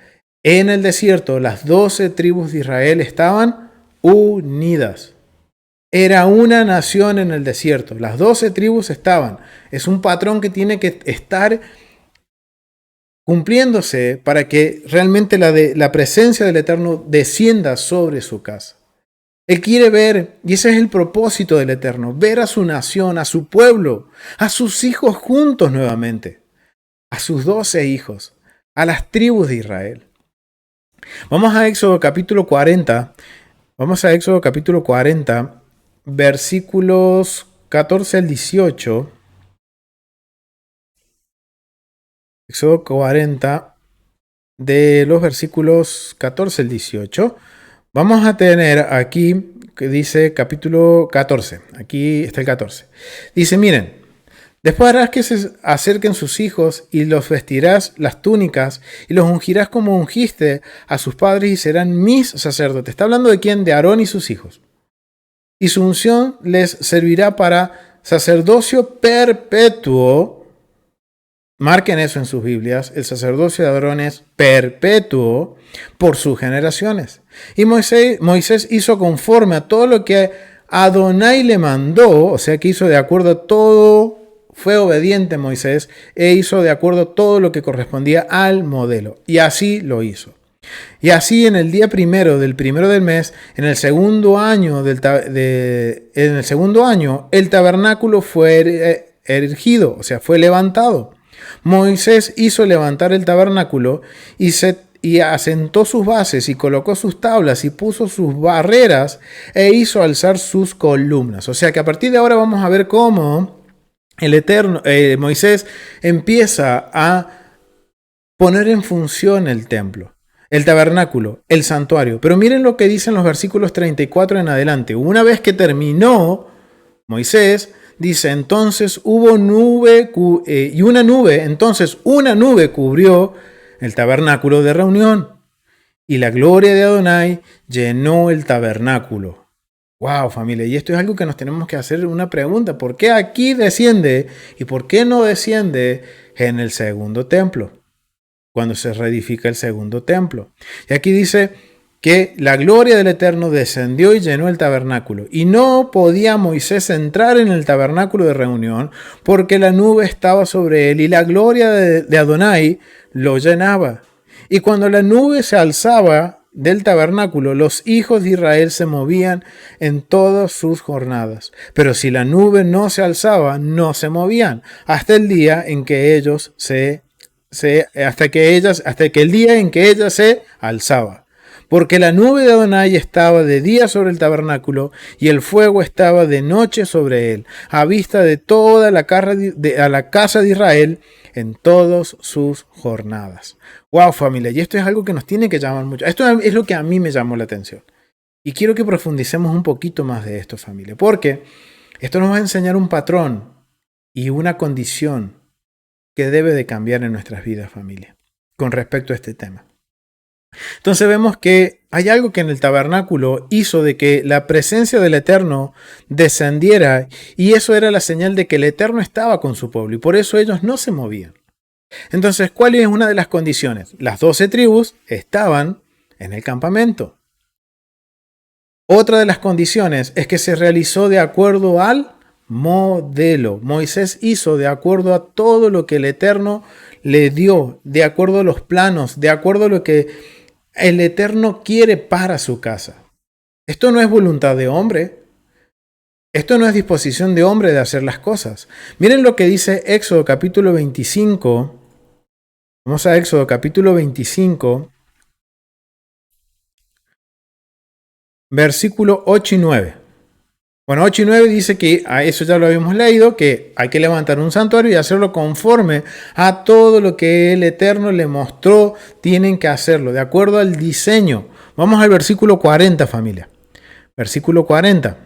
En el desierto, las 12 tribus de Israel estaban unidas. Era una nación en el desierto. Las 12 tribus estaban. Es un patrón que tiene que estar cumpliéndose para que realmente la presencia del Eterno descienda sobre su casa. Él quiere ver, y ese es el propósito del Eterno, ver a su nación, a su pueblo, a sus hijos juntos nuevamente. A sus 12 hijos, a las tribus de Israel. Vamos a Éxodo capítulo 40. Vamos a Éxodo capítulo 40, versículos 14 al 18. Éxodo 40, de los versículos 14 al 18. Vamos a tener aquí, que dice capítulo 14. Aquí está el 14. Dice, miren. Después harás que se acerquen sus hijos y los vestirás las túnicas y los ungirás como ungiste a sus padres y serán mis sacerdotes. Está hablando de quién? De Aarón y sus hijos. Y su unción les servirá para sacerdocio perpetuo marquen eso en sus Biblias, el sacerdocio de Aarón es perpetuo por sus generaciones. Y Moisés hizo conforme a todo lo que Adonai le mandó, o sea que hizo de acuerdo a todo, fue obediente Moisés e hizo de acuerdo a todo lo que correspondía al modelo. Y así lo hizo. Y así en el día primero del mes, en el segundo año, el tabernáculo fue erigido, o sea, fue levantado. Moisés hizo levantar el tabernáculo y asentó sus bases y colocó sus tablas y puso sus barreras e hizo alzar sus columnas. O sea que a partir de ahora vamos a ver cómo Moisés empieza a poner en función el templo, el tabernáculo, el santuario. Pero miren lo que dicen los versículos 34 en adelante. Una vez que terminó Moisés, dice, entonces hubo nube y una nube cubrió el tabernáculo de reunión y la gloria de Adonai llenó el tabernáculo. Wow, familia, y esto es algo que nos tenemos que hacer una pregunta. ¿Por qué aquí desciende y por qué no desciende en el segundo templo? Cuando se reedifica el segundo templo. Y aquí dice que la gloria del Eterno descendió y llenó el tabernáculo. Y no podía Moisés entrar en el tabernáculo de reunión porque la nube estaba sobre él y la gloria de Adonai lo llenaba. Y cuando la nube se alzaba del tabernáculo, los hijos de Israel se movían en todas sus jornadas. Pero si la nube no se alzaba, no se movían hasta el día en que el día en que ella se alzaba. Porque la nube de Adonai estaba de día sobre el tabernáculo y el fuego estaba de noche sobre él, a vista de toda la casa de Israel en todas sus jornadas. Wow, familia, y esto es algo que nos tiene que llamar mucho. Esto es lo que a mí me llamó la atención. Y quiero que profundicemos un poquito más de esto, familia, porque esto nos va a enseñar un patrón y una condición que debe de cambiar en nuestras vidas, familia, con respecto a este tema. Entonces vemos que hay algo que en el tabernáculo hizo de que la presencia del Eterno descendiera, y eso era la señal de que el Eterno estaba con su pueblo y por eso ellos no se movían. Entonces, ¿cuál es una de las condiciones? Las 12 tribus estaban en el campamento. Otra de las condiciones es que se realizó de acuerdo al modelo. Moisés hizo de acuerdo a todo lo que el Eterno le dio, de acuerdo a los planos, de acuerdo a lo que el Eterno quiere para su casa. Esto no es voluntad de hombre. Esto no es disposición de hombre de hacer las cosas. Miren lo que dice Éxodo capítulo 25. Vamos a Éxodo capítulo 25, versículo 8 y 9. Bueno, 8 y 9 dice que, a eso ya lo habíamos leído, que hay que levantar un santuario y hacerlo conforme a todo lo que el Eterno le mostró. Tienen que hacerlo de acuerdo al diseño. Vamos al versículo 40, familia. Versículo 40.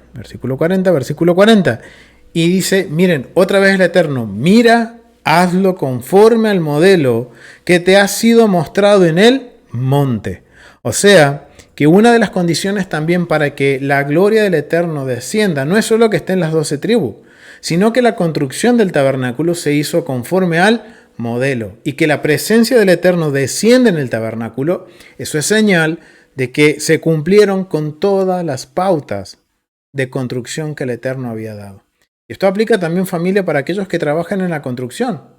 Y dice, miren, otra vez el Eterno, mira, hazlo conforme al modelo que te ha sido mostrado en el monte. O sea, que una de las condiciones también para que la gloria del Eterno descienda no es solo que estén las 12 tribus, sino que la construcción del tabernáculo se hizo conforme al modelo y que la presencia del Eterno descienda en el tabernáculo. Eso es señal de que se cumplieron con todas las pautas de construcción que el Eterno había dado. Esto aplica también, familia, para aquellos que trabajan en la construcción.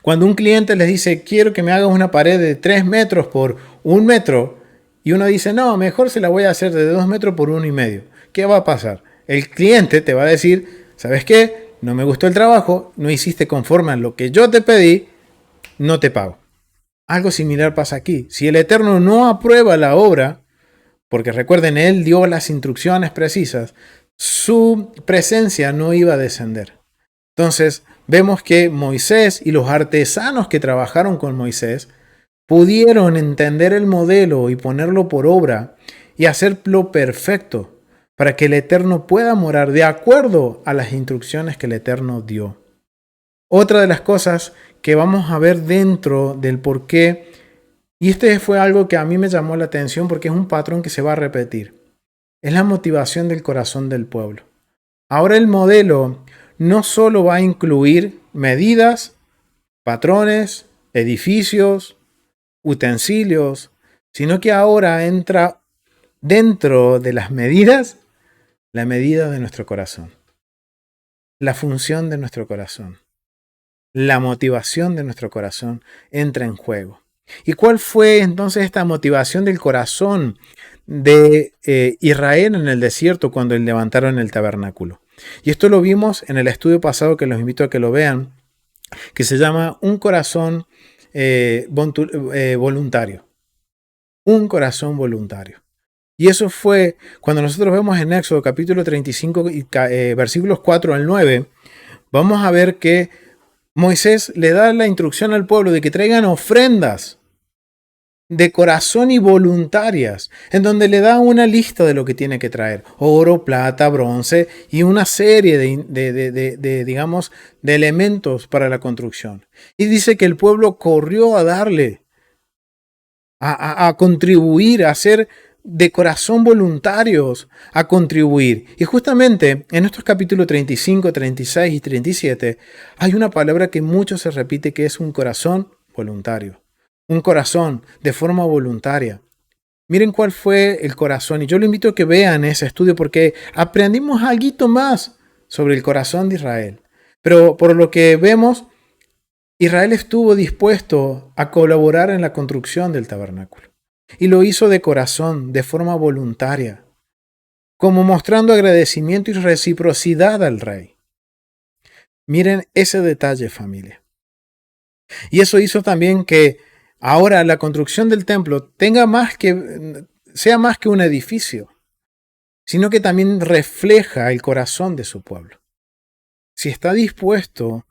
Cuando un cliente les dice, quiero que me hagas una pared de 3 metros por 1 metro, y uno dice, no, mejor se la voy a hacer de 2 metros por 1,5 metros. ¿Qué va a pasar? El cliente te va a decir, ¿sabes qué? No me gustó el trabajo, no hiciste conforme a lo que yo te pedí, no te pago. Algo similar pasa aquí. Si el Eterno no aprueba la obra, porque recuerden, Él dio las instrucciones precisas, su presencia no iba a descender. Entonces, vemos que Moisés y los artesanos que trabajaron con Moisés pudieron entender el modelo y ponerlo por obra y hacerlo perfecto para que el Eterno pueda morar de acuerdo a las instrucciones que el Eterno dio. Otra de las cosas que vamos a ver dentro del por qué, y este fue algo que a mí me llamó la atención porque es un patrón que se va a repetir, es la motivación del corazón del pueblo. Ahora el modelo no solo va a incluir medidas, patrones, edificios, utensilios, sino que ahora entra dentro de las medidas la medida de nuestro corazón, la función de nuestro corazón, la motivación de nuestro corazón entra en juego. ¿Y cuál fue entonces esta motivación del corazón de Israel en el desierto cuando levantaron el tabernáculo? Y esto lo vimos en el estudio pasado, que los invito a que lo vean, que se llama Un corazón voluntario. Un corazón voluntario. Y eso fue cuando nosotros vemos en Éxodo capítulo 35 y versículos 4 al 9, vamos a ver que Moisés le da la instrucción al pueblo de que traigan ofrendas de corazón y voluntarias, en donde le da una lista de lo que tiene que traer: oro, plata, bronce y una serie digamos, de elementos para la construcción. Y dice que el pueblo corrió a darle, a contribuir, a hacer de corazón voluntarios, a contribuir. Y justamente en estos capítulos 35, 36 y 37 hay una palabra que mucho se repite, que es un corazón voluntario. Un corazón de forma voluntaria. Miren cuál fue el corazón. Y yo le invito a que vean ese estudio porque aprendimos algo más sobre el corazón de Israel. Pero por lo que vemos, Israel estuvo dispuesto a colaborar en la construcción del tabernáculo. Y lo hizo de corazón, de forma voluntaria, como mostrando agradecimiento y reciprocidad al rey. Miren ese detalle, familia. Y eso hizo también que ahora la construcción del templo sea más que un edificio, sino que también refleja el corazón de su pueblo. Si está dispuesto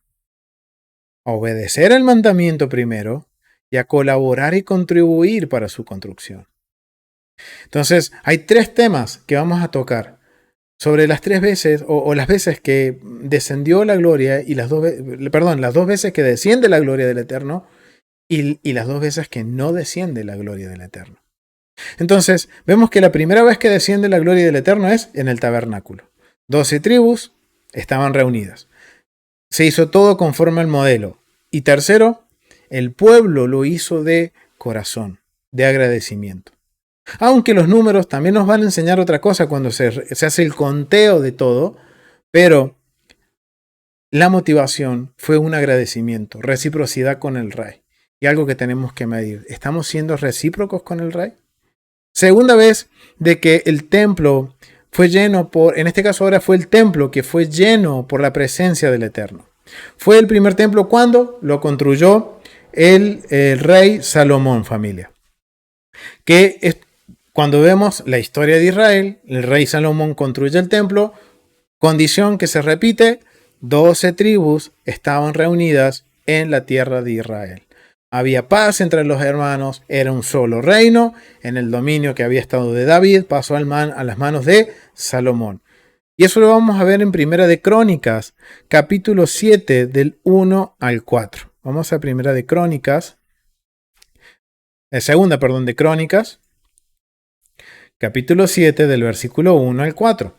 a obedecer el mandamiento primero y a colaborar y contribuir para su construcción. Entonces, hay 3 temas que vamos a tocar sobre las 3 veces o las veces que descendió la gloria y las 2 veces que desciende la gloria del Eterno y las 2 veces que no desciende la gloria del Eterno. Entonces, vemos que la primera vez que desciende la gloria del Eterno es en el tabernáculo. 12 tribus estaban reunidas. Se hizo todo conforme al modelo. Y tercero, el pueblo lo hizo de corazón, de agradecimiento. Aunque los números también nos van a enseñar otra cosa cuando se hace el conteo de todo, pero la motivación fue un agradecimiento, reciprocidad con el rey. Y algo que tenemos que medir. ¿Estamos siendo recíprocos con el rey? Segunda vez de que el templo fue lleno en este caso ahora fue el templo que fue lleno por la presencia del Eterno. Fue el primer templo cuando lo construyó el rey Salomón, familia. Que es, cuando vemos la historia de Israel, el rey Salomón construye el templo, condición que se repite: 12 tribus estaban reunidas en la tierra de Israel. Había paz entre los hermanos, era un solo reino. En el dominio que había estado de David pasó a las manos de Salomón. Y eso lo vamos a ver en Primera de Crónicas, capítulo 7, del 1 al 4. Vamos a Primera de Crónicas, Segunda de Crónicas, capítulo 7, del versículo 1 al 4.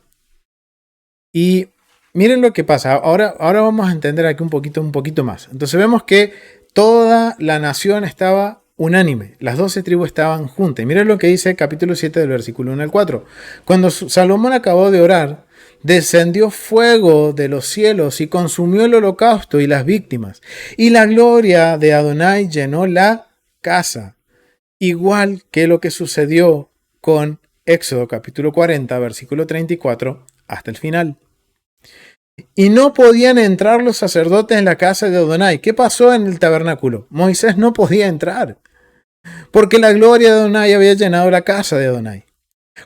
Y miren lo que pasa. Ahora vamos a entender aquí un poquito más. Entonces vemos que toda la nación estaba unánime. Las 12 tribus estaban juntas. Y miren lo que dice capítulo 7 del versículo 1 al 4. Cuando Salomón acabó de orar, descendió fuego de los cielos y consumió el holocausto y las víctimas. Y la gloria de Adonai llenó la casa. Igual que lo que sucedió con Éxodo capítulo 40, versículo 34, hasta el final. Y no podían entrar los sacerdotes en la casa de Adonai. ¿Qué pasó en el tabernáculo? Moisés no podía entrar, porque la gloria de Adonai había llenado la casa de Adonai.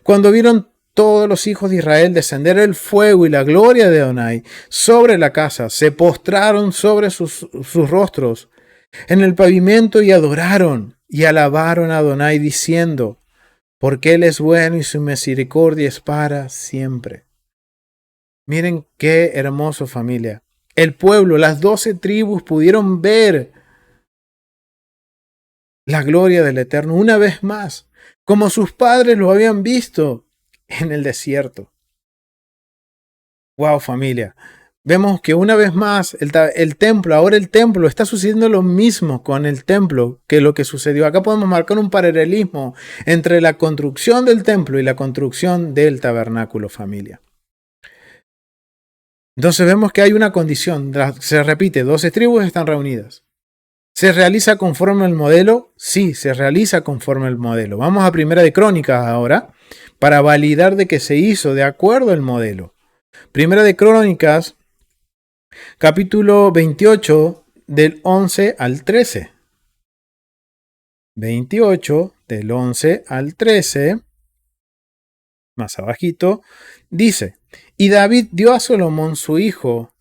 Cuando vieron todos los hijos de Israel descender el fuego y la gloria de Adonai sobre la casa, se postraron sobre sus rostros en el pavimento y adoraron y alabaron a Adonai diciendo: porque Él es bueno y su misericordia es para siempre. Miren qué hermoso, familia. El pueblo, las 12 tribus pudieron ver la gloria del Eterno una vez más, como sus padres lo habían visto en el desierto. Wow, familia. vemos que una vez más ahora el templo, está sucediendo lo mismo con el templo que lo que sucedió. Acá podemos marcar un paralelismo entre la construcción del templo y la construcción del tabernáculo, familia. Entonces vemos que hay una condición, se repite, 12 tribus están reunidas. ¿Se realiza conforme al modelo? Sí, se realiza conforme al modelo. Vamos a Primera de Crónicas ahora para validar de que se hizo de acuerdo al modelo. Primera de Crónicas, capítulo 28, del 11 al 13. 28, del 11 al 13, más abajito, dice: y David dio a Salomón su hijo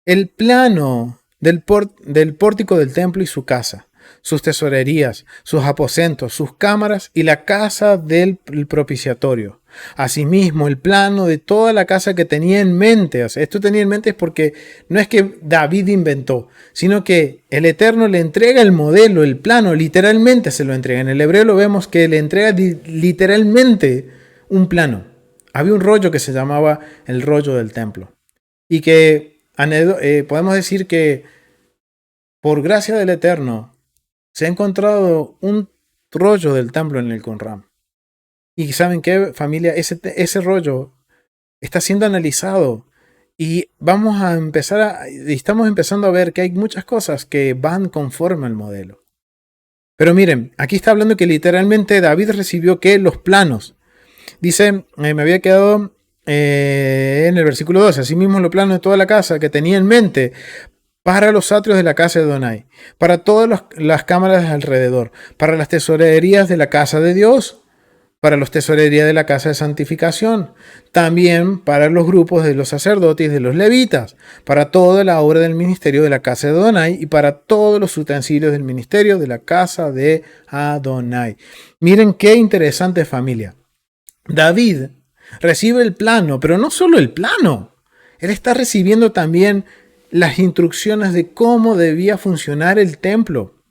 el plano del pórtico del templo y su casa, sus tesorerías, sus aposentos, sus cámaras y la casa del propiciatorio. Asimismo, el plano de toda la casa que tenía en mente. O sea, esto tenía en mente es porque no es que David inventó, sino que el Eterno le entrega el modelo, el plano, literalmente se lo entrega. En el hebreo lo vemos que le entrega literalmente un plano. Había un rollo que se llamaba el rollo del templo. Y que podemos decir que por gracia del Eterno se ha encontrado un rollo del templo en el Qumran. Y ¿saben qué, familia? Ese rollo está siendo analizado y estamos empezando a ver que hay muchas cosas que van conforme al modelo. Pero miren, aquí está hablando que literalmente David recibió que los planos. Dice, me había quedado en el versículo 12, asimismo los planos de toda la casa que tenía en mente para los atrios de la casa de Adonai, para todas las cámaras alrededor, para las tesorerías de la casa de Dios, para las tesorerías de la casa de santificación, también para los grupos de los sacerdotes y de los levitas, para toda la obra del ministerio de la casa de Adonai y para todos los utensilios del ministerio de la casa de Adonai. Miren qué interesante, familia. David recibe el plano, pero no solo el plano, él está recibiendo también las instrucciones de cómo debía funcionar el templo.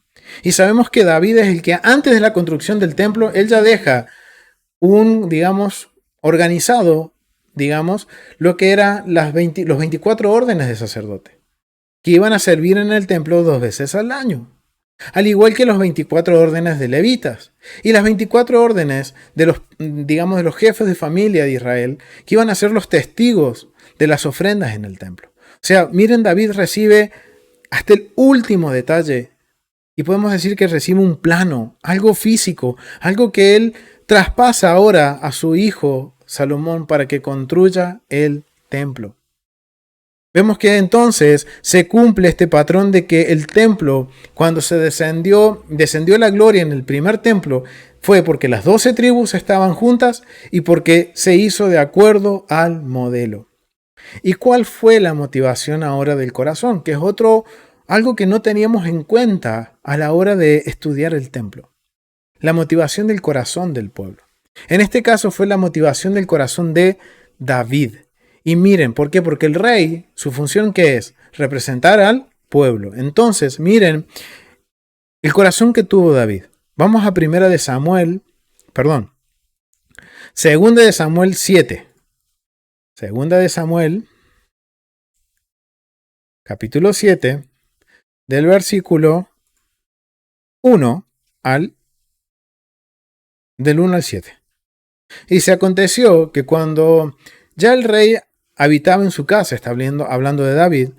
Y sabemos que David es el que antes de la construcción del templo, él ya deja organizado, lo que eran los 24 órdenes de sacerdote, que iban a servir en el templo 2 veces al año. Al igual que los 24 órdenes de levitas y las 24 órdenes de los jefes de familia de Israel, que iban a ser los testigos de las ofrendas en el templo. O sea, miren, David recibe hasta el último detalle y podemos decir que recibe un plano, algo físico, algo que él traspasa ahora a su hijo Salomón para que construya el templo. Vemos que entonces se cumple este patrón de que el templo, cuando se descendió la gloria en el primer templo, fue porque las 12 tribus estaban juntas y porque se hizo de acuerdo al modelo. ¿Y cuál fue la motivación ahora del corazón? Que es algo que no teníamos en cuenta a la hora de estudiar el templo. La motivación del corazón del pueblo. En este caso fue la motivación del corazón de David. Y miren, ¿por qué? Porque el rey, su función ¿qué es? Representar al pueblo. Entonces, miren el corazón que tuvo David. Vamos a Segunda de Samuel 7. Segunda de Samuel, capítulo 7, del versículo 1 del 1 al 7. Y se aconteció que cuando ya el rey habitaba en su casa, está hablando de David,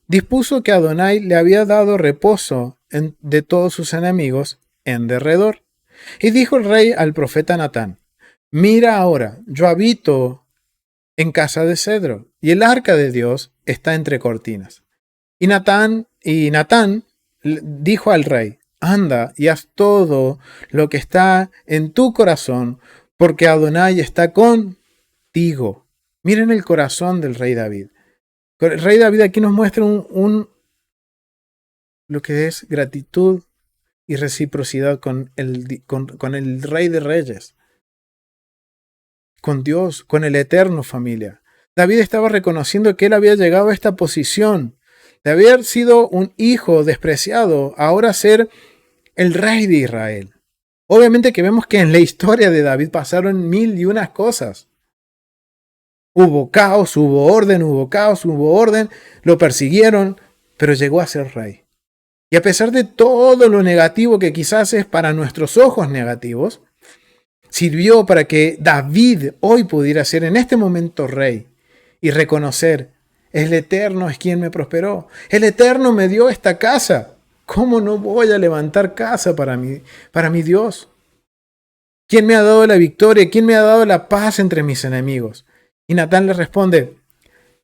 dispuso que Adonai le había dado reposo de todos sus enemigos en derredor. Y dijo el rey al profeta Natán: mira ahora, yo habito en casa de cedro, y el arca de Dios está entre cortinas. Y Natán dijo al rey: anda y haz todo lo que está en tu corazón, porque Adonai está contigo. Miren el corazón del rey David. El rey David aquí nos muestra lo que es gratitud y reciprocidad con el rey de reyes, con Dios, con el Eterno, familia. David estaba reconociendo que él había llegado a esta posición de haber sido un hijo despreciado, ahora ser el rey de Israel. Obviamente que vemos que en la historia de David pasaron 1001 cosas. Hubo caos, hubo orden, hubo caos, hubo orden, lo persiguieron, pero llegó a ser rey. Y a pesar de todo lo negativo que quizás es para nuestros ojos negativos, sirvió para que David hoy pudiera ser en este momento rey y reconocer, el Eterno es quien me prosperó, el Eterno me dio esta casa. ¿Cómo no voy a levantar casa para mi Dios? ¿Quién me ha dado la victoria? ¿Quién me ha dado la paz entre mis enemigos? Y Natán le responde,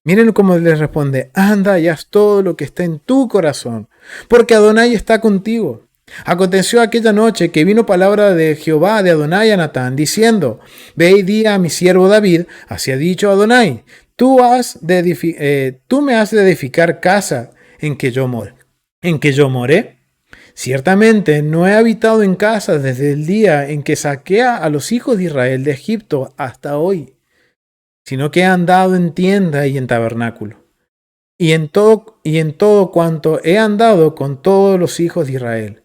miren cómo le responde, anda y haz todo lo que está en tu corazón, porque Adonai está contigo. Aconteció aquella noche que vino palabra de Jehová de Adonai a Natán, diciendo, ve y di a mi siervo David, así ha dicho Adonai, tú me has de edificar casa en que yo moré. Ciertamente no he habitado en casa desde el día en que saqué a los hijos de Israel de Egipto hasta hoy, sino que he andado en tienda y en tabernáculo, y en todo cuanto he andado con todos los hijos de Israel.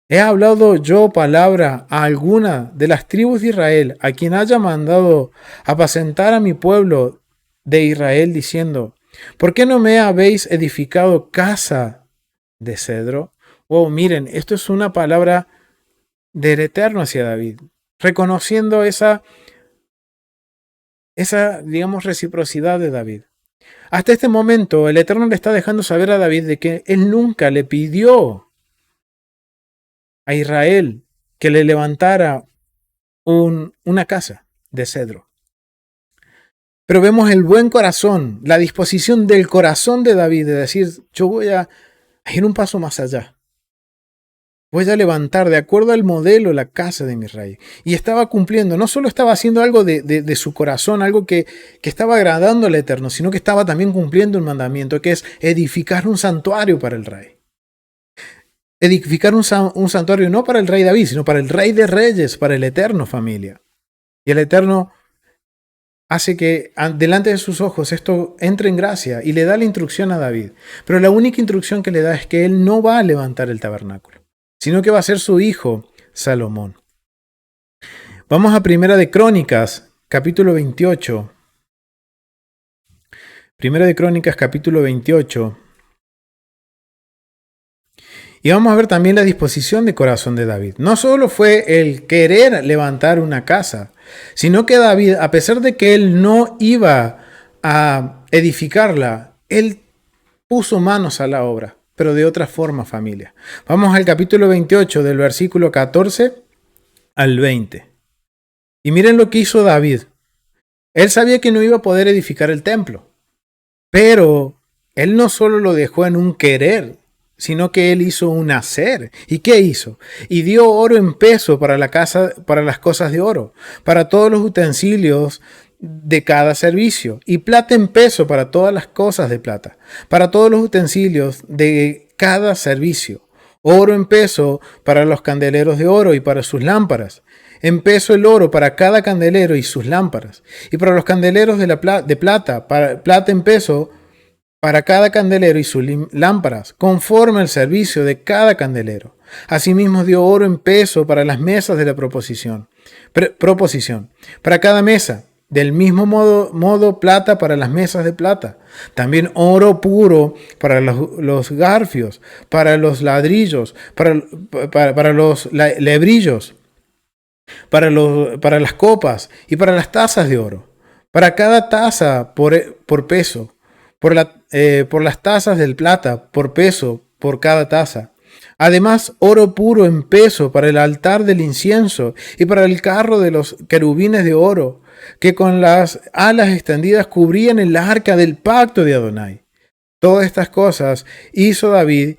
¿He hablado yo palabra a alguna de las tribus de Israel, a quien haya mandado apacentar a mi pueblo de Israel, diciendo, ¿por qué no me habéis edificado casa de cedro? Oh, miren, esto es una palabra del Eterno hacia David, reconociendo esa, digamos, reciprocidad de David. Hasta este momento, el Eterno le está dejando saber a David de que él nunca le pidió a Israel que le levantara una casa de cedro. Pero vemos el buen corazón, la disposición del corazón de David de decir, yo voy a ir un paso más allá. Voy a levantar de acuerdo al modelo la casa de mi rey. Y estaba cumpliendo, no solo estaba haciendo algo de su corazón, algo que estaba agradando al Eterno, sino que estaba también cumpliendo un mandamiento, que es edificar un santuario para el rey. Edificar un santuario no para el rey David, sino para el rey de reyes, para el Eterno, familia. Y el Eterno hace que delante de sus ojos esto entre en gracia y le da la instrucción a David. Pero la única instrucción que le da es que él no va a levantar el tabernáculo, sino que va a ser su hijo Salomón. Vamos a Primera de Crónicas, capítulo 28. Primera de Crónicas, capítulo 28. Y vamos a ver también la disposición de corazón de David. No solo fue el querer levantar una casa, sino que David, a pesar de que él no iba a edificarla, él puso manos a la obra, pero de otra forma, familia. Vamos al capítulo 28, del versículo 14 al 20. Y miren lo que hizo David. Él sabía que no iba a poder edificar el templo, pero él no solo lo dejó en un querer, sino que él hizo un hacer. ¿Y qué hizo? Y dio oro en peso para la casa, para las cosas de oro, para todos los utensilios de cada servicio, y plata en peso para todas las cosas de plata, para todos los utensilios de cada servicio, oro en peso para los candeleros de oro y para sus lámparas, en peso el oro para cada candelero y sus lámparas, y para los candeleros de plata, plata en peso para cada candelero y sus lámparas, conforme al servicio de cada candelero. Asimismo dio oro en peso para las mesas de la proposición, para cada mesa, del mismo modo plata para las mesas de plata. También oro puro para los garfios, para los ladrillos, para los lebrillos, para las copas y para las tazas de oro. Para cada taza por peso. Por las tazas del plata, por peso, por cada taza. Además, oro puro en peso para el altar del incienso y para el carro de los querubines de oro, que con las alas extendidas cubrían el arca del pacto de Adonai. Todas estas cosas hizo David,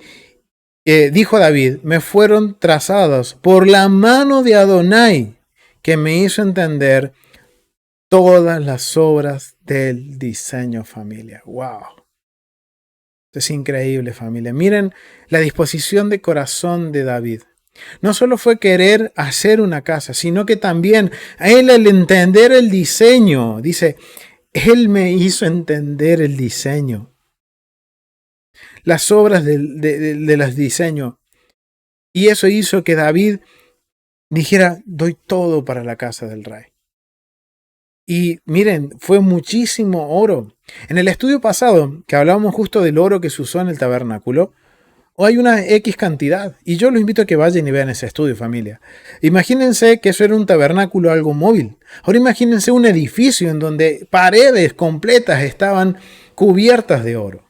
dijo David, me fueron trazadas por la mano de Adonai, que me hizo entender todas las obras del diseño, familia. ¡Wow! Esto es increíble, familia. Miren la disposición de corazón de David. No solo fue querer hacer una casa, sino que también a él al entender el diseño, dice, él me hizo entender el diseño. Las obras de los diseños. Y eso hizo que David dijera, doy todo para la casa del rey. Y miren, fue muchísimo oro. En el estudio pasado, que hablábamos justo del oro que se usó en el tabernáculo, hay una X cantidad. Y yo los invito a que vayan y vean ese estudio, familia. Imagínense que eso era un tabernáculo, algo móvil. Ahora imagínense un edificio en donde paredes completas estaban cubiertas de oro.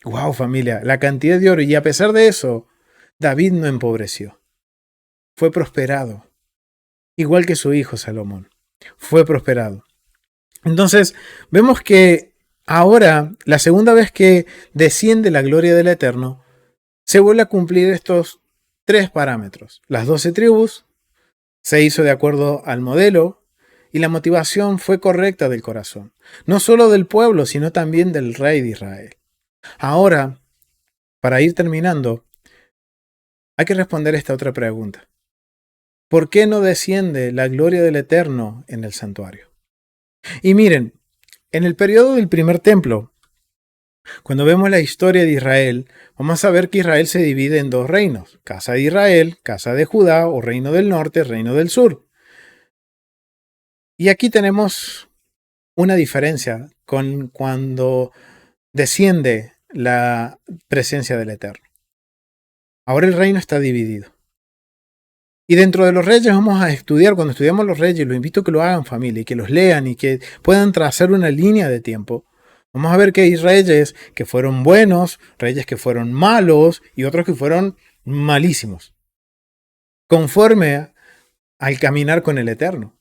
Wow, familia, la cantidad de oro. Y a pesar de eso, David no empobreció. Fue prosperado. Igual que su hijo Salomón. Fue prosperado. Entonces, vemos que ahora, la segunda vez que desciende la gloria del Eterno, se vuelve a cumplir estos 3 parámetros. Las 12 tribus, se hizo de acuerdo al modelo, y la motivación fue correcta del corazón. No solo del pueblo, sino también del rey de Israel. Ahora, para ir terminando, hay que responder esta otra pregunta. ¿Por qué no desciende la gloria del Eterno en el santuario? Y miren, en el periodo del primer templo, cuando vemos la historia de Israel, vamos a ver que Israel se divide en 2 reinos. Casa de Israel, casa de Judá, o reino del norte, reino del sur. Y aquí tenemos una diferencia con cuando desciende la presencia del Eterno. Ahora el reino está dividido. Y dentro de los reyes vamos a estudiar, cuando estudiamos los reyes, los invito a que lo hagan, familia, y que los lean y que puedan trazar una línea de tiempo. Vamos a ver que hay reyes que fueron buenos, reyes que fueron malos y otros que fueron malísimos. Conforme al caminar con el Eterno.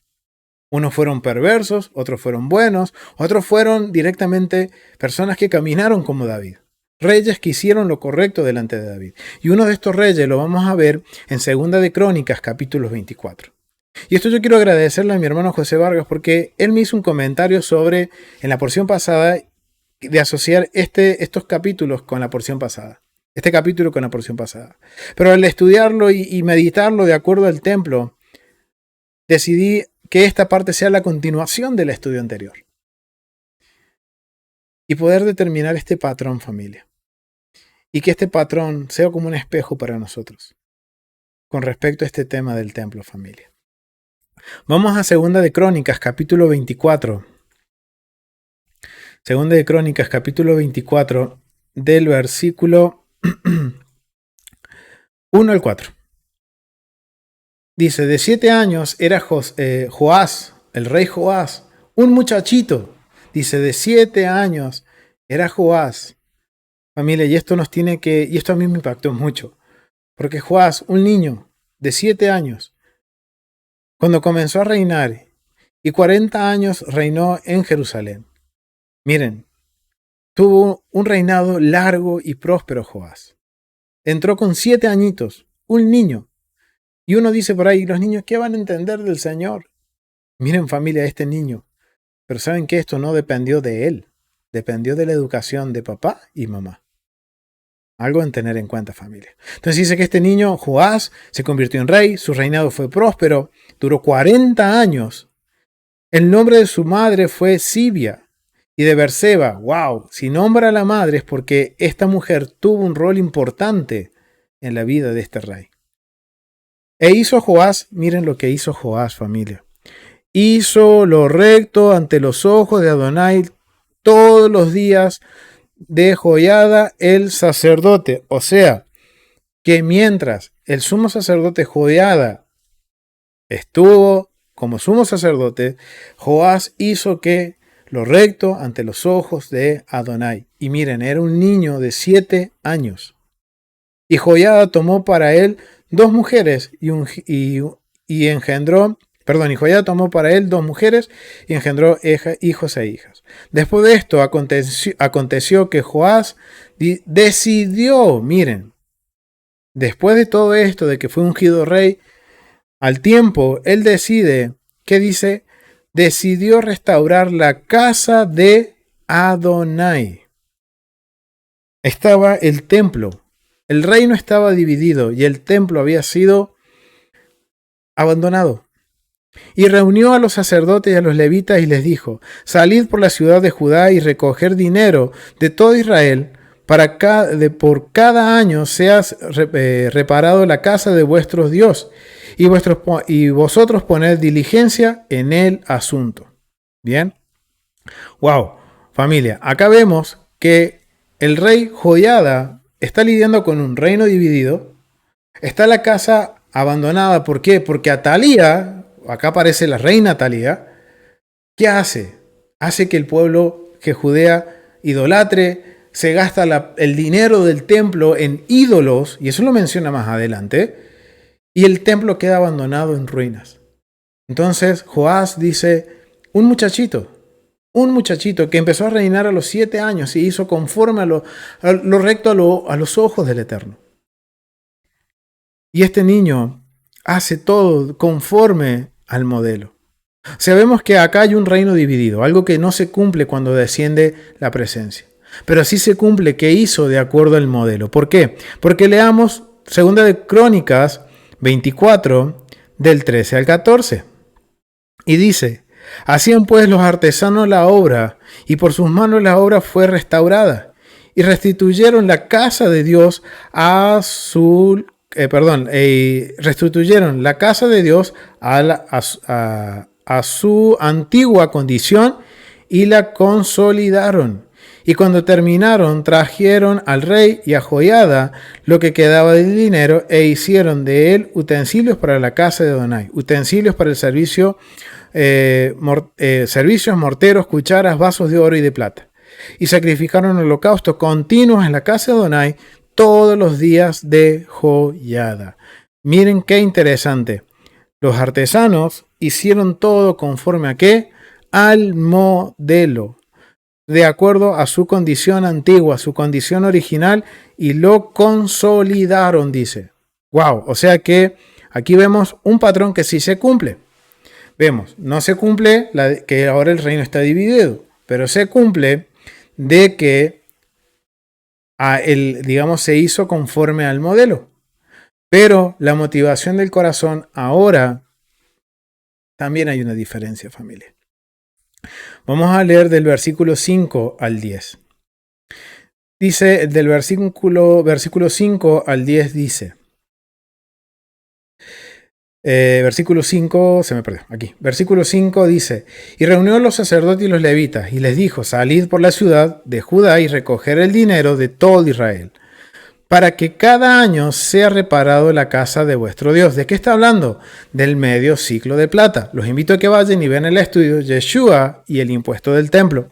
Unos fueron perversos, otros fueron buenos, otros fueron directamente personas que caminaron como David. Reyes que hicieron lo correcto delante de David. Y uno de estos reyes lo vamos a ver en Segunda de Crónicas, capítulo 24. Y esto yo quiero agradecerle a mi hermano José Vargas porque él me hizo un comentario sobre, en la porción pasada, de asociar estos capítulos con la porción pasada. Este capítulo con la porción pasada. Pero al estudiarlo y meditarlo de acuerdo al templo, decidí que esta parte sea la continuación del estudio anterior. Y poder determinar este patrón, familia. Y que este patrón sea como un espejo para nosotros. Con respecto a este tema del templo, familia. Vamos a Segunda de Crónicas, capítulo 24. Segunda de Crónicas, capítulo 24, del versículo 1 al 4. Dice, de 7 años era Joás, el rey Joás, un muchachito. Dice, de 7 años era Joás. Familia, y esto a mí me impactó mucho. Porque Joás, un niño de 7 años, cuando comenzó a reinar, y 40 años reinó en Jerusalén. Miren, tuvo un reinado largo y próspero Joás. Entró con 7 añitos, un niño. Y uno dice por ahí, los niños, ¿qué van a entender del Señor? Miren, familia, este niño. Pero saben que esto no dependió de él. Dependió de la educación de papá y mamá. Algo en tener en cuenta, familia. Entonces dice que este niño, Joás, se convirtió en rey. Su reinado fue próspero. Duró 40 años. El nombre de su madre fue Sibia. Y de Berseba, wow, si nombra a la madre es porque esta mujer tuvo un rol importante en la vida de este rey. E hizo Joás, miren lo que hizo Joás, familia. Hizo lo recto ante los ojos de Adonai todos los días de Joiada el sacerdote. O sea, que mientras el sumo sacerdote Joiada estuvo como sumo sacerdote, Joás hizo que lo recto ante los ojos de Adonai. Y miren, era un niño de 7 años. Y Joiada tomó para él 2 mujeres y engendró, y Joiada tomó para él 2 mujeres y engendró hijos e hijas. Después de esto aconteció que Joás decidió, miren, después de todo esto, de que fue ungido rey, al tiempo él decide, ¿qué dice? Decidió restaurar la casa de Adonai. Estaba el templo. El reino estaba dividido y el templo había sido abandonado. Y reunió a los sacerdotes y a los levitas y les dijo, salid por la ciudad de Judá y recoger dinero de todo Israel por cada año sea reparado la casa de vuestros Dios y vosotros poned diligencia en el asunto. Bien. Wow, familia, acá vemos que el rey Joiada está lidiando con un reino dividido. Está la casa abandonada. ¿Por qué? Porque Atalía, acá aparece la reina Atalía, ¿qué hace? Hace que el pueblo, que Judea, idolatre, se gasta el dinero del templo en ídolos, y eso lo menciona más adelante, y el templo queda abandonado en ruinas. Entonces Joás dice, un muchachito que empezó a reinar a los 7 años y hizo conforme a lo recto a los ojos del Eterno. Y este niño hace todo conforme al modelo. Sabemos que acá hay un reino dividido, algo que no se cumple cuando desciende la presencia. Pero sí se cumple que hizo de acuerdo al modelo. ¿Por qué? Porque leamos 2 de Crónicas 24, del 13 al 14. Y dice, hacían pues los artesanos la obra, y por sus manos la obra fue restaurada, y restituyeron la casa de Dios restituyeron la casa de Dios a su antigua condición y la consolidaron. Y cuando terminaron, trajeron al rey y a Joiada lo que quedaba del dinero e hicieron de él utensilios para la casa de Adonai, utensilios para el servicio, servicios, morteros, cucharas, vasos de oro y de plata. Y sacrificaron holocaustos continuos en la casa de Adonai todos los días de Joiada. Miren qué interesante. Los artesanos hicieron todo conforme a qué? Al modelo, de acuerdo a su condición antigua, su condición original, y lo consolidaron, dice. Wow, o sea que aquí vemos un patrón que sí se cumple. Vemos, no se cumple que ahora el reino está dividido, pero se cumple de que se hizo conforme al modelo. Pero la motivación del corazón ahora también hay una diferencia, familia. Vamos a leer del versículo 5 al 10. Dice, del versículo 5 al 10 dice, versículo 5, se me perdió, aquí. Versículo 5 dice, y reunió a los sacerdotes y los levitas, y les dijo, salid por la ciudad de Judá y recoger el dinero de todo Israel, para que cada año sea reparado la casa de vuestro Dios. ¿De qué está hablando? Del medio ciclo de plata. Los invito a que vayan y vean el estudio Yeshua y el impuesto del templo,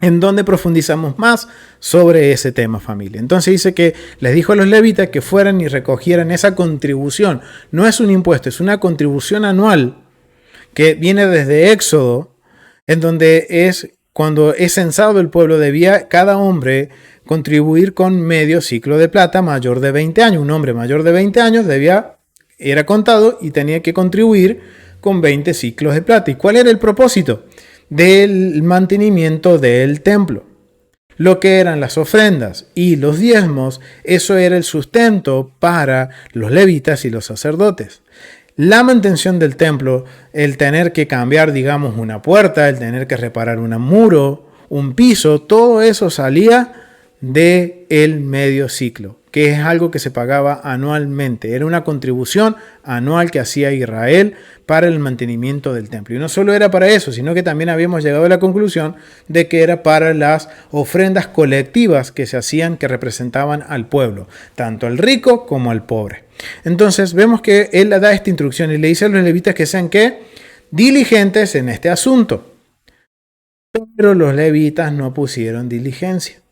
en donde profundizamos más sobre ese tema, familia. Entonces dice que les dijo a los levitas que fueran y recogieran esa contribución. No es un impuesto, es una contribución anual que viene desde Éxodo, en donde es cuando es censado el pueblo, debía cada hombre contribuir con medio ciclo de plata mayor de 20 años. Un hombre mayor de 20 años era contado y tenía que contribuir con 20 ciclos de plata. ¿Y cuál era el propósito? Del mantenimiento del templo. Lo que eran las ofrendas y los diezmos, eso era el sustento para los levitas y los sacerdotes. La mantención del templo, el tener que cambiar, digamos, una puerta, el tener que reparar un muro, un piso, todo eso salía del medio ciclo, que es algo que se pagaba anualmente. Era una contribución anual que hacía Israel para el mantenimiento del templo. Y no solo era para eso, sino que también habíamos llegado a la conclusión de que era para las ofrendas colectivas que se hacían, que representaban al pueblo, tanto al rico como al pobre. Entonces vemos que él le da esta instrucción y le dice a los levitas que sean ¿qué? Diligentes en este asunto. Pero los levitas no pusieron diligencia.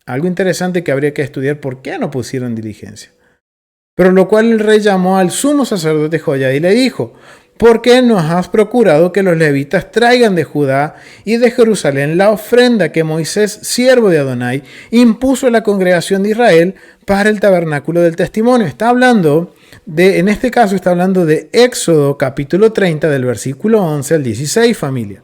Algo interesante que habría que estudiar por qué no pusieron diligencia. Pero lo cual el rey llamó al sumo sacerdote Joiada y le dijo, ¿por qué no has procurado que los levitas traigan de Judá y de Jerusalén la ofrenda que Moisés, siervo de Adonai, impuso a la congregación de Israel para el tabernáculo del testimonio? En este caso está hablando de Éxodo capítulo 30 del versículo 11 al 16, familia.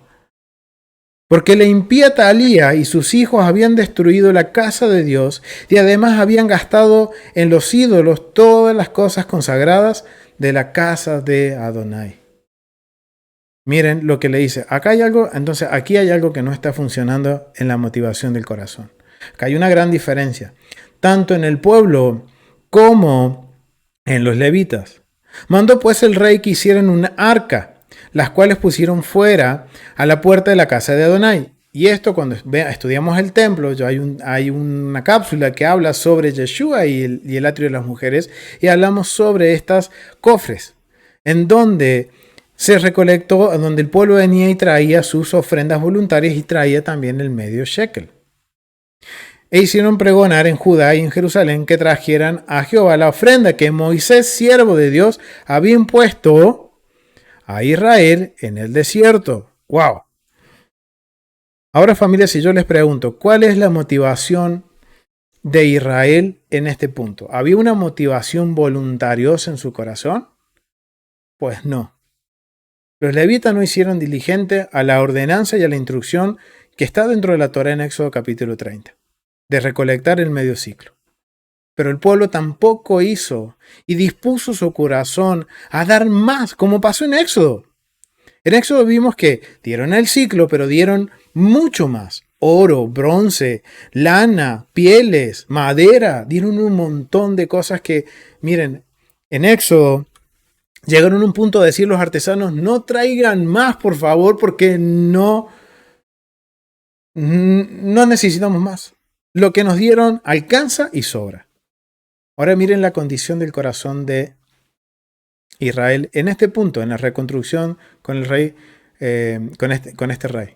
Porque la impía Atalía y sus hijos habían destruido la casa de Dios y además habían gastado en los ídolos todas las cosas consagradas de la casa de Adonai. Miren lo que le dice. Acá hay algo, entonces aquí hay algo que no está funcionando en la motivación del corazón. Acá hay una gran diferencia, tanto en el pueblo como en los levitas. Mandó pues el rey que hicieran un arca, las cuales pusieron fuera a la puerta de la casa de Adonai. Y esto cuando estudiamos el templo, hay una cápsula que habla sobre Yeshua y el atrio de las mujeres, y hablamos sobre estas cofres, en donde se recolectó, donde el pueblo venía y traía sus ofrendas voluntarias y traía también el medio shekel. E hicieron pregonar en Judá y en Jerusalén que trajeran a Jehová la ofrenda que Moisés, siervo de Dios, había impuesto a Israel en el desierto. ¡Wow! Ahora, familia, si yo les pregunto, ¿cuál es la motivación de Israel en este punto? ¿Había una motivación voluntariosa en su corazón? Pues no. Los levitas no hicieron diligente a la ordenanza y a la instrucción que está dentro de la Torá en Éxodo capítulo 30, de recolectar el medio ciclo. Pero el pueblo tampoco hizo y dispuso su corazón a dar más, como pasó en Éxodo. En Éxodo vimos que dieron el ciclo, pero dieron mucho más. Oro, bronce, lana, pieles, madera. Dieron un montón de cosas que, miren, en Éxodo llegaron a un punto de decir los artesanos, no traigan más, por favor, porque no necesitamos más. Lo que nos dieron alcanza y sobra. Ahora miren la condición del corazón de Israel en este punto, en la reconstrucción con el rey, con este rey.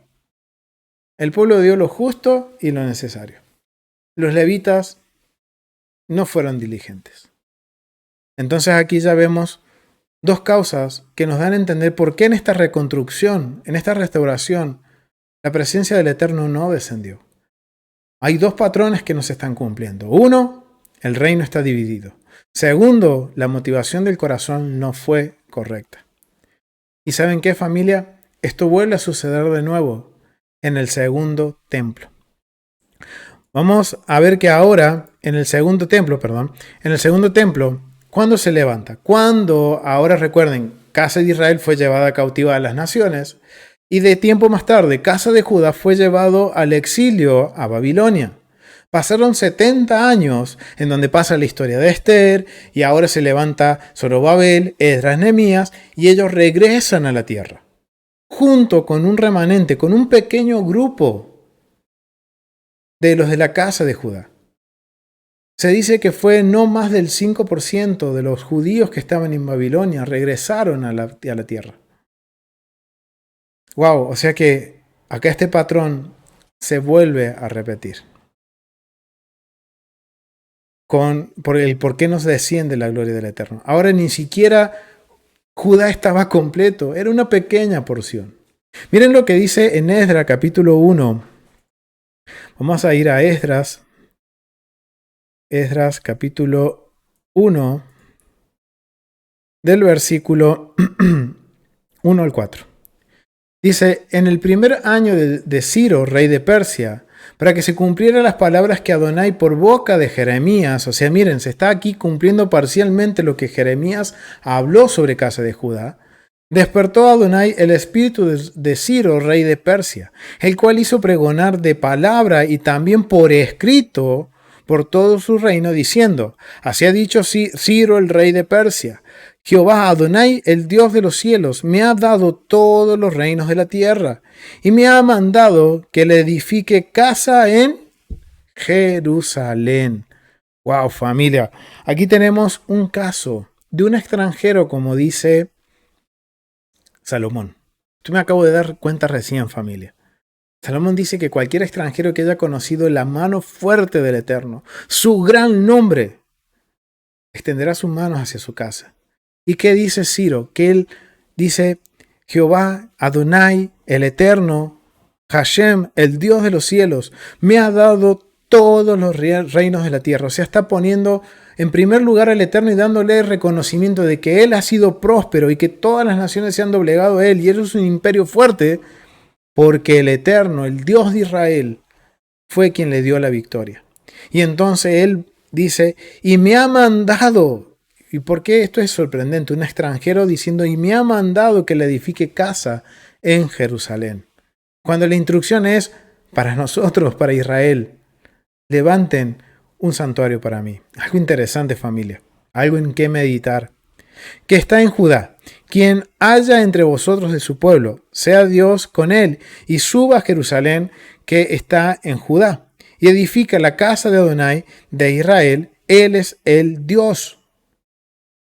El pueblo dio lo justo y lo necesario. Los levitas no fueron diligentes. Entonces aquí ya vemos dos causas que nos dan a entender por qué en esta reconstrucción, en esta restauración, la presencia del Eterno no descendió. Hay dos patrones que no se están cumpliendo. Uno, el reino está dividido. Segundo, la motivación del corazón no fue correcta. ¿Y saben qué, familia? Esto vuelve a suceder de nuevo en el segundo templo. Vamos a ver que ahora, en el segundo templo, ¿cuándo se levanta? Cuando, ahora recuerden, casa de Israel fue llevada cautiva a las naciones y de tiempo más tarde, casa de Judá fue llevado al exilio a Babilonia. Pasaron 70 años en donde pasa la historia de Esther y ahora se levanta Zorobabel, Esdras, Nehemías y ellos regresan a la tierra. Junto con un remanente, con un pequeño grupo de los de la casa de Judá. Se dice que fue no más del 5% de los judíos que estaban en Babilonia regresaron a la tierra. Wow, o sea que acá este patrón se vuelve a repetir. Por el por qué nos desciende la gloria del Eterno. Ahora ni siquiera Judá estaba completo, era una pequeña porción. Miren lo que dice en Esdras capítulo 1. Vamos a ir a Esdras capítulo 1, del versículo 1 al 4. Dice, en el primer año de Ciro, rey de Persia, para que se cumplieran las palabras que Adonai por boca de Jeremías, o sea, miren, se está aquí cumpliendo parcialmente lo que Jeremías habló sobre casa de Judá, despertó a Adonai el espíritu de Ciro, rey de Persia, el cual hizo pregonar de palabra y también por escrito por todo su reino, diciendo, así ha dicho Ciro, el rey de Persia, Jehová Adonai, el Dios de los cielos, me ha dado todos los reinos de la tierra y me ha mandado que le edifique casa en Jerusalén. Wow, familia. Aquí tenemos un caso de un extranjero, como dice Salomón. Yo me acabo de dar cuenta recién, familia. Salomón dice que cualquier extranjero que haya conocido la mano fuerte del Eterno, su gran nombre, extenderá sus manos hacia su casa. ¿Y qué dice Ciro? Que él dice, Jehová, Adonai, el Eterno, Hashem, el Dios de los cielos, me ha dado todos los reinos de la tierra. O sea, está poniendo en primer lugar al Eterno y dándole reconocimiento de que Él ha sido próspero y que todas las naciones se han doblegado a Él y Él es un imperio fuerte porque el Eterno, el Dios de Israel, fue quien le dio la victoria. Y entonces Él dice, y me ha mandado. ¿Y por qué esto es sorprendente? Un extranjero diciendo, y me ha mandado que le edifique casa en Jerusalén. Cuando la instrucción es para nosotros, para Israel, levanten un santuario para mí. Algo interesante, familia. Algo en qué meditar. Que está en Judá, quien haya entre vosotros de su pueblo, sea Dios con él, y suba a Jerusalén que está en Judá, y edifica la casa de Adonai de Israel, él es el Dios,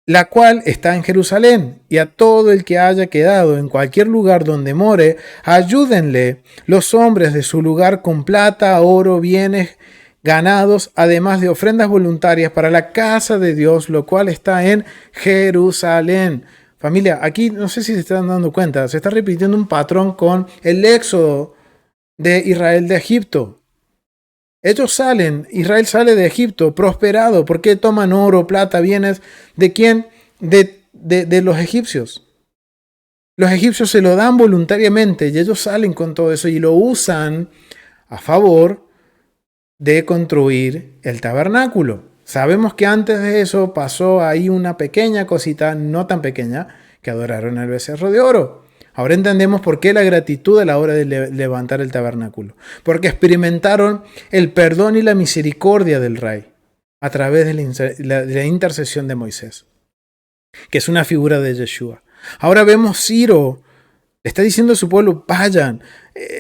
la cual está en Jerusalén, y a todo el que haya quedado en cualquier lugar donde more, ayúdenle los hombres de su lugar con plata, oro, bienes, ganados, además de ofrendas voluntarias para la casa de Dios, lo cual está en Jerusalén. Familia, aquí no sé si se están dando cuenta, se está repitiendo un patrón con el éxodo de Israel de Egipto. Ellos salen, Israel sale de Egipto prosperado. ¿Por qué toman oro, plata, bienes? ¿De quién? De los egipcios. Los egipcios se lo dan voluntariamente y ellos salen con todo eso y lo usan a favor de construir el tabernáculo. Sabemos que antes de eso pasó ahí una pequeña cosita, no tan pequeña, que adoraron al becerro de oro. Ahora entendemos por qué la gratitud a la hora de levantar el tabernáculo. Porque experimentaron el perdón y la misericordia del rey a través de la intercesión de Moisés, que es una figura de Yeshua. Ahora vemos Ciro, le está diciendo a su pueblo, vayan,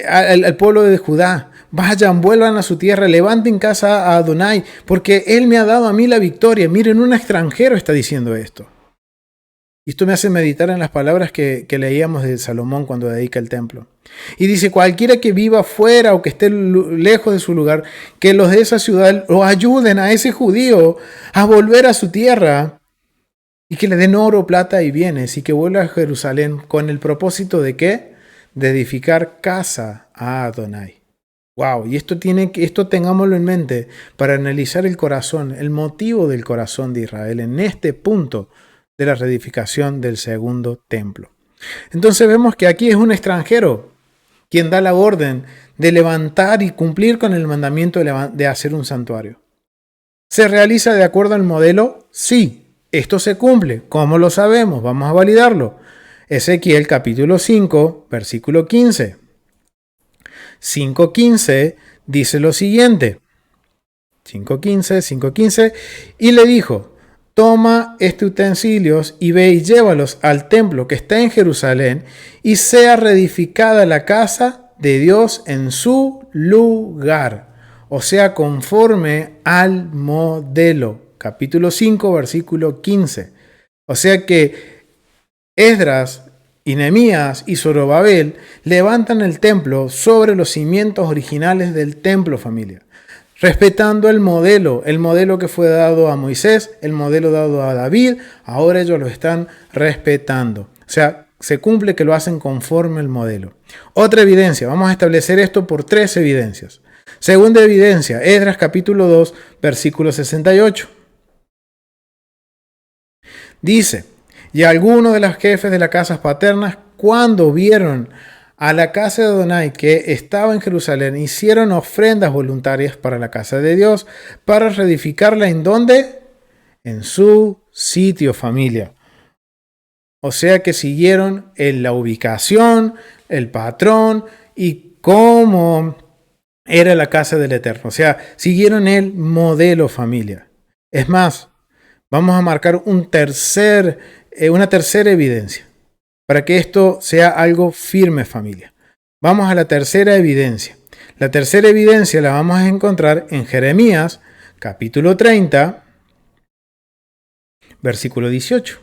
al pueblo de Judá, vayan, vuelvan a su tierra, levanten casa a Adonai, porque Él me ha dado a mí la victoria. Miren, un extranjero está diciendo esto. Y esto me hace meditar en las palabras que leíamos de Salomón cuando dedica el templo. Y dice, cualquiera que viva fuera o que esté lejos de su lugar, que los de esa ciudad lo ayuden a ese judío a volver a su tierra y que le den oro, plata y bienes y que vuelva a Jerusalén con el propósito de ¿qué? De edificar casa a Adonai. Wow, y esto tengámoslo en mente para analizar el corazón, el motivo del corazón de Israel en este punto de la reedificación del segundo templo. Entonces vemos que aquí es un extranjero quien da la orden de levantar y cumplir con el mandamiento de hacer un santuario. ¿Se realiza de acuerdo al modelo? Sí, esto se cumple. ¿Cómo lo sabemos? Vamos a validarlo. Ezequiel capítulo 5, versículo 15. 5:15 dice lo siguiente. 5:15, y le dijo, toma estos utensilios y ve y llévalos al templo que está en Jerusalén y sea reedificada la casa de Dios en su lugar, o sea, conforme al modelo. Capítulo 5, versículo 15. O sea que Esdras y Nehemías y Zorobabel levantan el templo sobre los cimientos originales del templo, familia. Respetando el modelo que fue dado a Moisés, el modelo dado a David, ahora ellos lo están respetando. O sea, se cumple que lo hacen conforme al modelo. Otra evidencia, vamos a establecer esto por 3 evidencias. Segunda evidencia, Esdras capítulo 2, versículo 68. Dice, y algunos de los jefes de las casas paternas, cuando vieron a la casa de Adonai que estaba en Jerusalén, hicieron ofrendas voluntarias para la casa de Dios, para reedificarla ¿en dónde? En su sitio, familia. O sea que siguieron en la ubicación, el patrón y cómo era la casa del Eterno. O sea, siguieron el modelo, familia. Es más, vamos a marcar una tercera evidencia para que esto sea algo firme, familia. Vamos a la tercera evidencia. La tercera evidencia la vamos a encontrar en Jeremías, capítulo 30, versículo 18.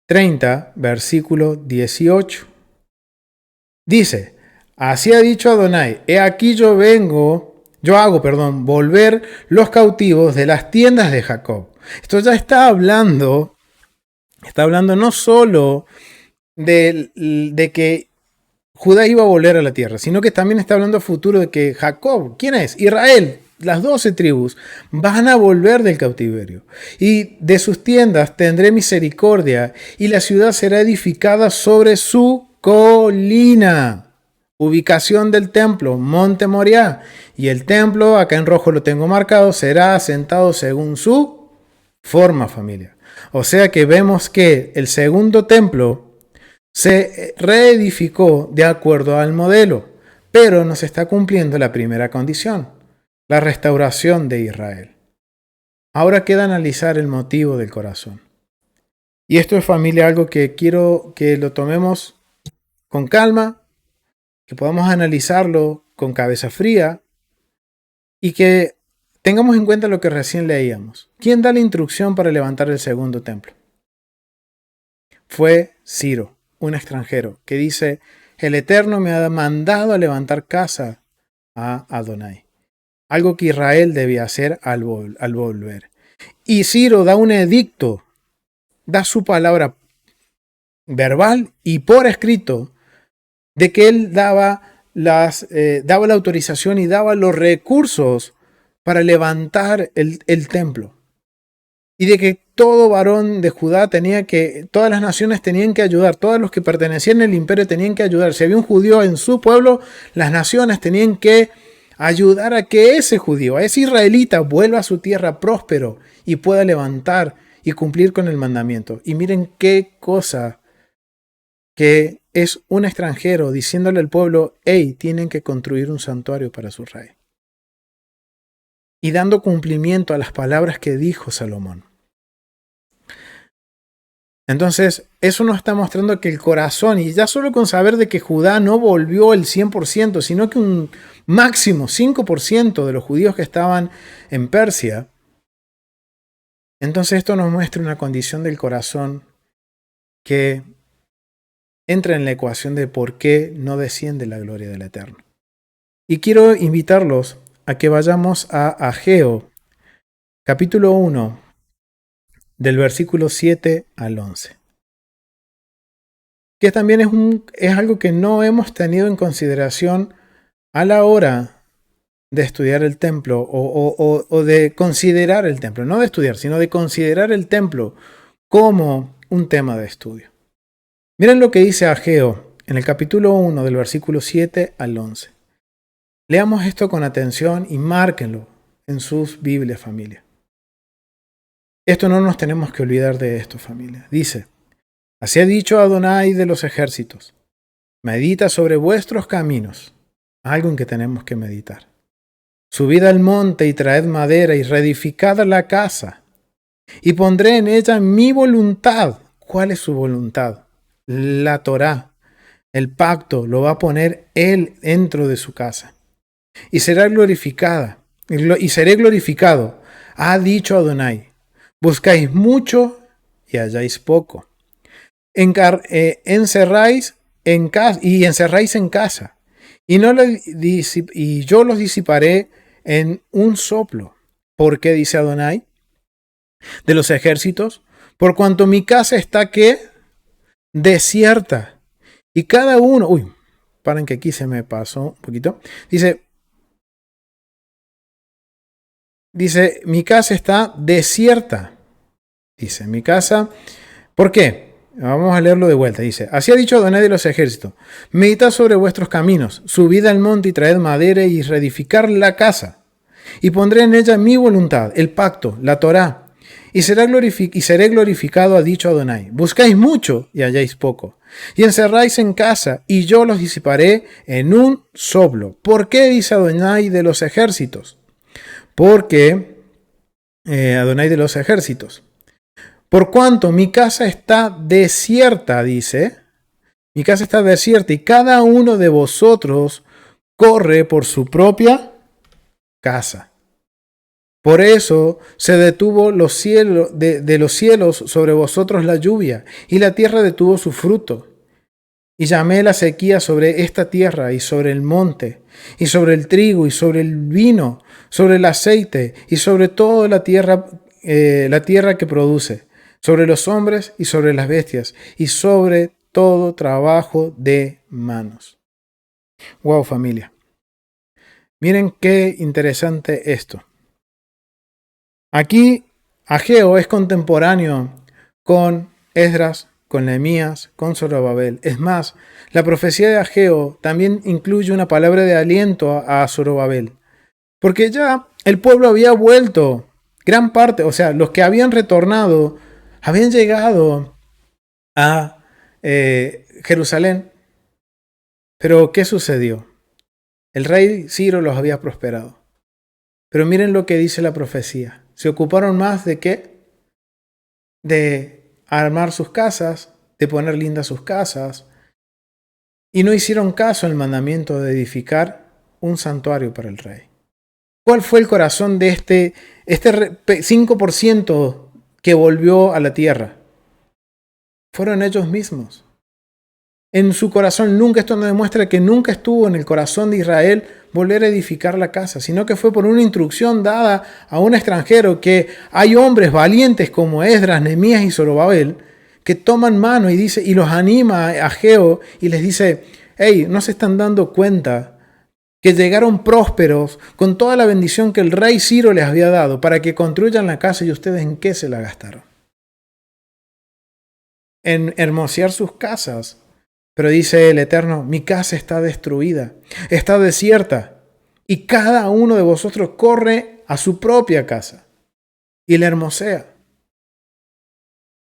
30, versículo 18. Dice, así ha dicho Adonai, he aquí yo hago volver los cautivos de las tiendas de Jacob. Esto ya está hablando no solo de que Judá iba a volver a la tierra, sino que también está hablando a futuro de que Jacob, ¿quién es? Israel, las 12 tribus, van a volver del cautiverio. Y de sus tiendas tendré misericordia, y la ciudad será edificada sobre su colina. Ubicación del templo, Monte Moriah. Y el templo, acá en rojo lo tengo marcado, será asentado según su forma, familia. O sea que vemos que el segundo templo se reedificó de acuerdo al modelo, pero no se está cumpliendo la primera condición, la restauración de Israel. Ahora queda analizar el motivo del corazón. Y esto es, familia, algo que quiero que lo tomemos con calma, que podamos analizarlo con cabeza fría y que tengamos en cuenta lo que recién leíamos. ¿Quién da la instrucción para levantar el segundo templo? Fue Ciro, un extranjero, que dice: el Eterno me ha mandado a levantar casa a Adonai. Algo que Israel debía hacer al volver. Y Ciro da un edicto, da su palabra verbal y por escrito de que él daba la autorización y daba los recursos para levantar el templo. Y de que todo varón de Judá todas las naciones tenían que ayudar, todos los que pertenecían al imperio tenían que ayudar. Si había un judío en su pueblo, las naciones tenían que ayudar a que ese judío, a ese israelita, vuelva a su tierra próspero y pueda levantar y cumplir con el mandamiento. Y miren qué cosa, que es un extranjero diciéndole al pueblo: hey, tienen que construir un santuario para su rey. Y dando cumplimiento a las palabras que dijo Salomón. Entonces, eso nos está mostrando que el corazón, y ya solo con saber de que Judá no volvió el 100%, sino que un máximo 5% de los judíos que estaban en Persia, entonces esto nos muestra una condición del corazón que entra en la ecuación de por qué no desciende la gloria del Eterno. Y quiero invitarlos a que vayamos a Ageo, capítulo 1, del versículo 7 al 11. Que también es algo que no hemos tenido en consideración a la hora de estudiar el templo o de considerar el templo. No de estudiar, sino de considerar el templo como un tema de estudio. Miren lo que dice Ageo en el capítulo 1 del versículo 7 al 11. Leamos esto con atención y márquenlo en sus Biblias, familia. Esto no nos tenemos que olvidar de esto, familia. Dice: así ha dicho Adonai de los ejércitos: medita sobre vuestros caminos. Algo en que tenemos que meditar. Subid al monte y traed madera y reedificad la casa. Y pondré en ella mi voluntad. ¿Cuál es su voluntad? La Torá. El pacto lo va a poner él dentro de su casa. Y será glorificada. Y seré glorificado. Ha dicho Adonai: buscáis mucho y halláis poco. Encerráis en casa y encerráis en casa. Y yo los disiparé en un soplo. ¿Por qué dice Adonai de los ejércitos? Por cuanto mi casa está, ¿qué? Desierta. Y cada uno... paren que aquí se me pasó un poquito. Dice, mi casa está desierta. Dice, mi casa... ¿Por qué? Vamos a leerlo de vuelta. Dice: así ha dicho Adonai de los ejércitos: meditad sobre vuestros caminos, subid al monte y traed madera y reedificar la casa. Y pondré en ella mi voluntad, el pacto, la Torá. Y seré glorificado, ha dicho Adonai. Buscáis mucho y halláis poco. Y encerráis en casa, y yo los disiparé en un soplo. ¿Por qué dice Adonai de los ejércitos? Porque Adonai de los ejércitos. Por cuanto mi casa está desierta, dice, mi casa está desierta y cada uno de vosotros corre por su propia casa. Por eso se detuvo los cielos, de los cielos sobre vosotros la lluvia, y la tierra detuvo su fruto. Y llamé la sequía sobre esta tierra y sobre el monte, y sobre el trigo, y sobre el vino, sobre el aceite, y sobre toda la tierra que produce, sobre los hombres y sobre las bestias, y sobre todo trabajo de manos. Wow, familia. Miren qué interesante esto. Aquí Ageo es contemporáneo con Esdras, con Nehemías, con Zorobabel. Es más, la profecía de Ageo también incluye una palabra de aliento a Zorobabel. Porque ya el pueblo había vuelto, gran parte, o sea, los que habían retornado, habían llegado a Jerusalén. Pero ¿qué sucedió? El rey Ciro los había prosperado. Pero miren lo que dice la profecía. ¿Se ocuparon más de qué? De armar sus casas, de poner lindas sus casas, y no hicieron caso al mandamiento de edificar un santuario para el rey. ¿Cuál fue el corazón de este 5% que volvió a la tierra? Fueron ellos mismos. En su corazón nunca, esto nos demuestra que nunca estuvo en el corazón de Israel volver a edificar la casa, sino que fue por una instrucción dada a un extranjero, que hay hombres valientes como Esdras, Nehemías y Zorobabel que toman mano y los anima a Ageo y les dice: hey, ¿no se están dando cuenta que llegaron prósperos con toda la bendición que el rey Ciro les había dado para que construyan la casa, y ustedes en qué se la gastaron? En hermosear sus casas. Pero dice el Eterno: mi casa está destruida, está desierta, y cada uno de vosotros corre a su propia casa y la hermosea.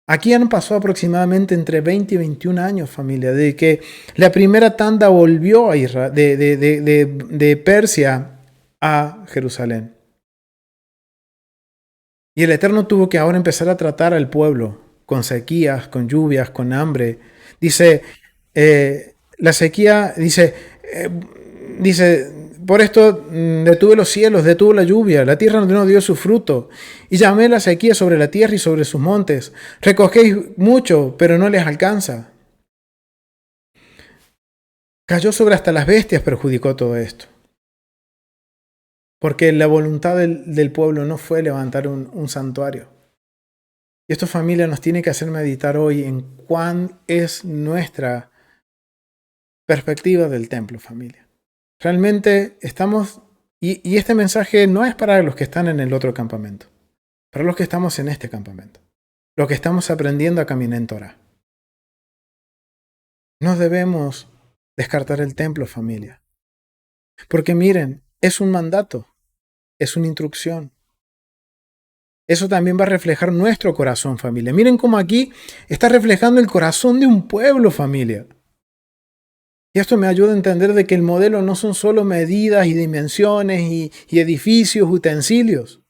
Aquí han pasado aproximadamente entre 20 y 21 años, familia, de que la primera tanda volvió a Israel, de Persia a Jerusalén. Y el Eterno tuvo que ahora empezar a tratar al pueblo con sequías, con lluvias, con hambre. Dice, la sequía, dice, por esto detuve los cielos, detuvo la lluvia, la tierra no dio su fruto, y llamé la sequía sobre la tierra y sobre sus montes. Recogéis mucho, pero no les alcanza. Cayó sobre hasta las bestias, perjudicó todo esto. Porque la voluntad del pueblo no fue levantar un santuario. Y esto, familia, nos tiene que hacer meditar hoy en cuán es nuestra perspectiva del templo, familia. Realmente estamos, y este mensaje no es para los que están en el otro campamento, para los que estamos en este campamento, los que estamos aprendiendo a caminar en Torah. No debemos descartar el templo, familia, porque miren, es un mandato, es una instrucción. Eso también va a reflejar nuestro corazón, familia. Miren cómo aquí está reflejando el corazón de un pueblo, familia. Y esto me ayuda a entender de que el modelo no son solo medidas y dimensiones y edificios, utensilios.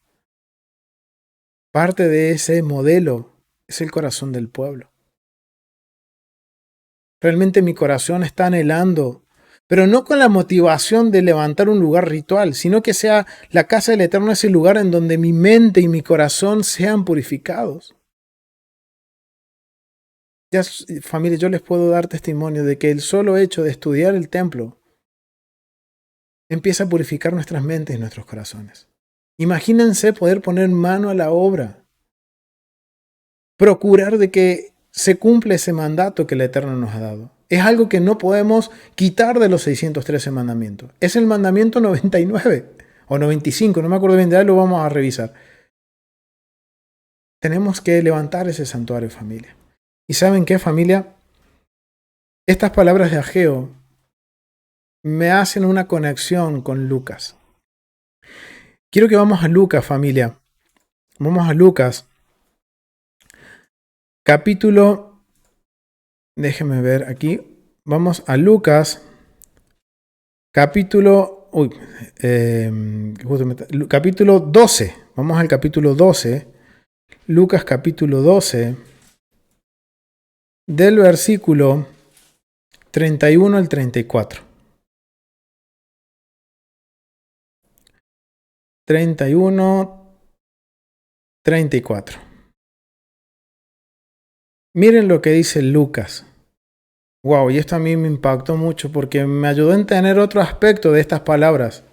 Parte de ese modelo es el corazón del pueblo. Realmente mi corazón está anhelando, pero no con la motivación de levantar un lugar ritual, sino que sea la casa del Eterno ese lugar en donde mi mente y mi corazón sean purificados. Ya, familia, yo les puedo dar testimonio de que el solo hecho de estudiar el templo empieza a purificar nuestras mentes y nuestros corazones. Imagínense poder poner mano a la obra, procurar de que se cumpla ese mandato que el Eterno nos ha dado. Es algo que no podemos quitar de los 613 mandamientos. Es el mandamiento 99 o 95, no me acuerdo bien, ya lo vamos a revisar. Tenemos que levantar ese santuario, familia. ¿Y saben qué, familia? Estas palabras de Ageo me hacen una conexión con Lucas. Quiero que vamos a Lucas, familia. Vamos a Lucas, capítulo, déjenme ver aquí. Vamos a Lucas, capítulo 12. Vamos al capítulo 12. Lucas capítulo 12, del versículo 31 al 34. 31, 34. Miren lo que dice Lucas. Wow, y esto a mí me impactó mucho porque me ayudó a entender otro aspecto de estas palabras.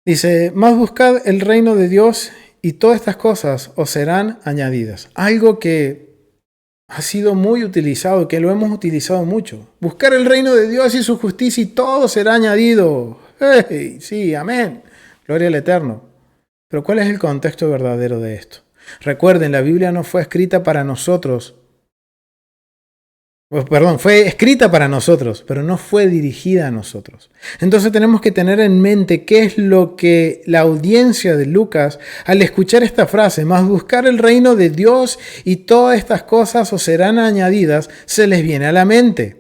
Dice: más buscad el reino de Dios y todas estas cosas os serán añadidas. Algo que ha sido muy utilizado, que lo hemos utilizado mucho. Buscar el reino de Dios y su justicia y todo será añadido. ¡Hey! Sí, amén. Gloria al Eterno. Pero ¿cuál es el contexto verdadero de esto? Recuerden, la Biblia no fue escrita para nosotros. Fue escrita para nosotros, pero no fue dirigida a nosotros. Entonces tenemos que tener en mente qué es lo que la audiencia de Lucas, al escuchar esta frase, más buscar el reino de Dios y todas estas cosas os serán añadidas, se les viene a la mente.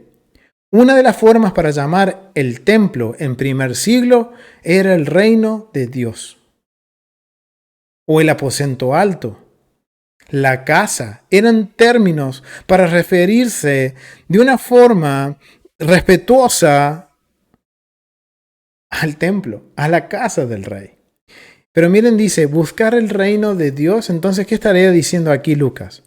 Una de las formas para llamar el templo en primer siglo era el reino de Dios o el aposento alto. la casa. Eran términos para referirse de una forma respetuosa al templo, a la casa del rey. Pero miren, dice, buscar el reino de Dios. Entonces, ¿qué estaría diciendo aquí Lucas?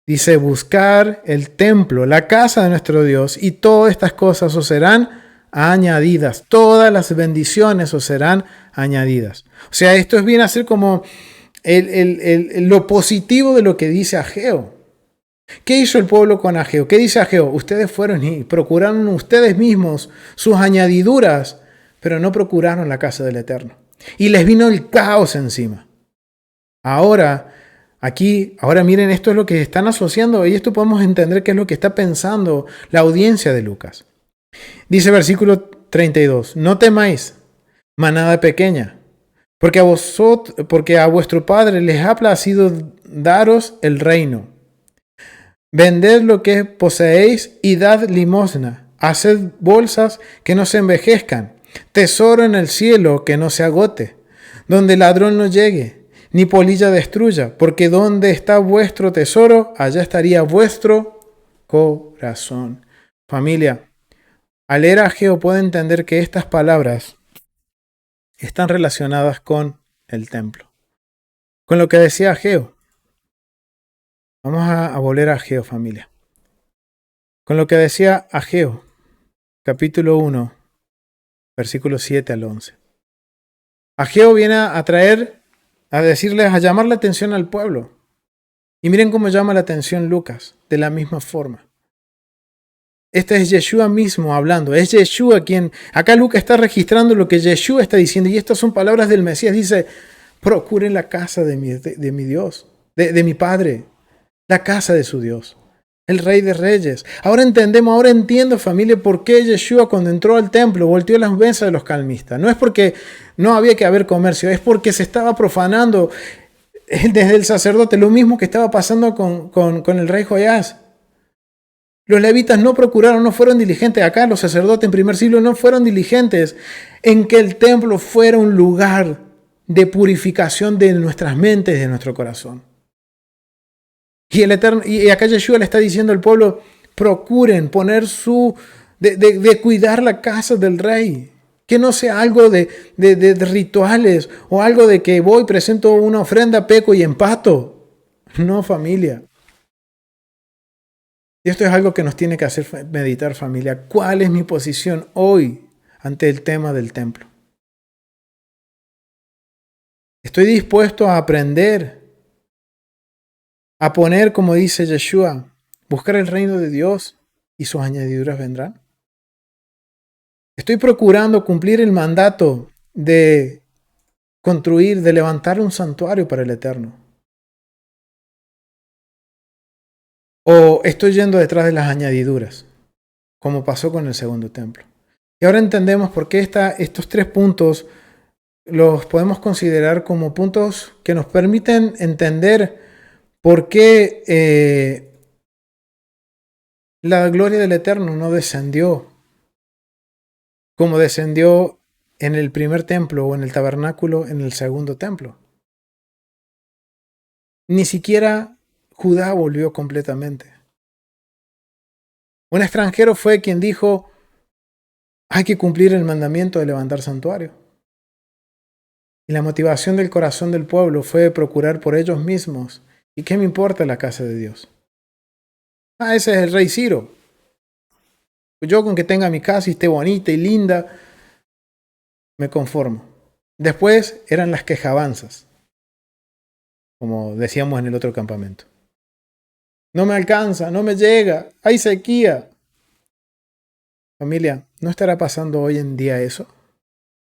Dice, buscar el templo, la casa de nuestro Dios, y todas estas cosas os serán añadidas. Todas las bendiciones os serán añadidas. O sea, esto viene a ser como lo positivo de lo que dice Ageo. ¿Qué hizo el pueblo con Ageo? ¿Qué dice Ageo? Ustedes fueron y procuraron ustedes mismos sus añadiduras, pero no procuraron la casa del Eterno. Y les vino el caos encima. Ahora miren, esto es lo que están asociando y esto podemos entender qué es lo que está pensando la audiencia de Lucas. Dice versículo 32, no temáis, manada pequeña, porque a vuestro Padre les ha placido daros el reino. Vended lo que poseéis y dad limosna. Haced bolsas que no se envejezcan, tesoro en el cielo que no se agote, donde ladrón no llegue, ni polilla destruya, porque donde está vuestro tesoro, allá estaría vuestro corazón. Familia, al leer a Ageo puede entender que estas palabras están relacionadas con el templo, con lo que decía Ageo. Vamos a volver a Ageo, familia. Con lo que decía Ageo, capítulo 1, versículos 7 al 11. Ageo viene a decirles, a llamar la atención al pueblo. Y miren cómo llama la atención Lucas, de la misma forma. Este es Yeshua mismo hablando. Es Yeshua quien, acá Lucas está registrando lo que Yeshua está diciendo. Y estas son palabras del Mesías. Dice, procuren la casa de mi Dios, de mi Padre, la casa de su Dios, el Rey de Reyes. Ahora entiendo, familia, por qué Yeshua cuando entró al templo volteó las mesas de los calmistas. No es porque no había que haber comercio, es porque se estaba profanando desde el sacerdote, lo mismo que estaba pasando con el rey Joás. Los levitas no fueron diligentes. Acá los sacerdotes en primer siglo no fueron diligentes en que el templo fuera un lugar de purificación de nuestras mentes, de nuestro corazón. Y acá Yeshua le está diciendo al pueblo, procuren poner de cuidar la casa del rey. Que no sea algo de rituales o algo de que voy, presento una ofrenda, peco y empato. No, familia. Y esto es algo que nos tiene que hacer meditar, familia. ¿Cuál es mi posición hoy ante el tema del templo? ¿Estoy dispuesto a aprender? A poner, como dice Yeshua, buscar el reino de Dios y sus añadiduras vendrán. Estoy procurando cumplir el mandato de construir, de levantar un santuario para el Eterno. O estoy yendo detrás de las añadiduras, como pasó con el segundo templo. Y ahora entendemos por qué estos 3 puntos los podemos considerar como puntos que nos permiten entender por qué la gloria del Eterno no descendió como descendió en el primer templo o en el tabernáculo en el segundo templo. Ni siquiera Judá volvió completamente. Un extranjero fue quien dijo, hay que cumplir el mandamiento de levantar santuario. Y la motivación del corazón del pueblo fue procurar por ellos mismos. ¿Y qué me importa la casa de Dios? Ese es el rey Ciro. Yo con que tenga mi casa y esté bonita y linda, me conformo. Después eran las quejabanzas, como decíamos en el otro campamento. No me alcanza, no me llega, hay sequía. Familia, ¿no estará pasando hoy en día eso?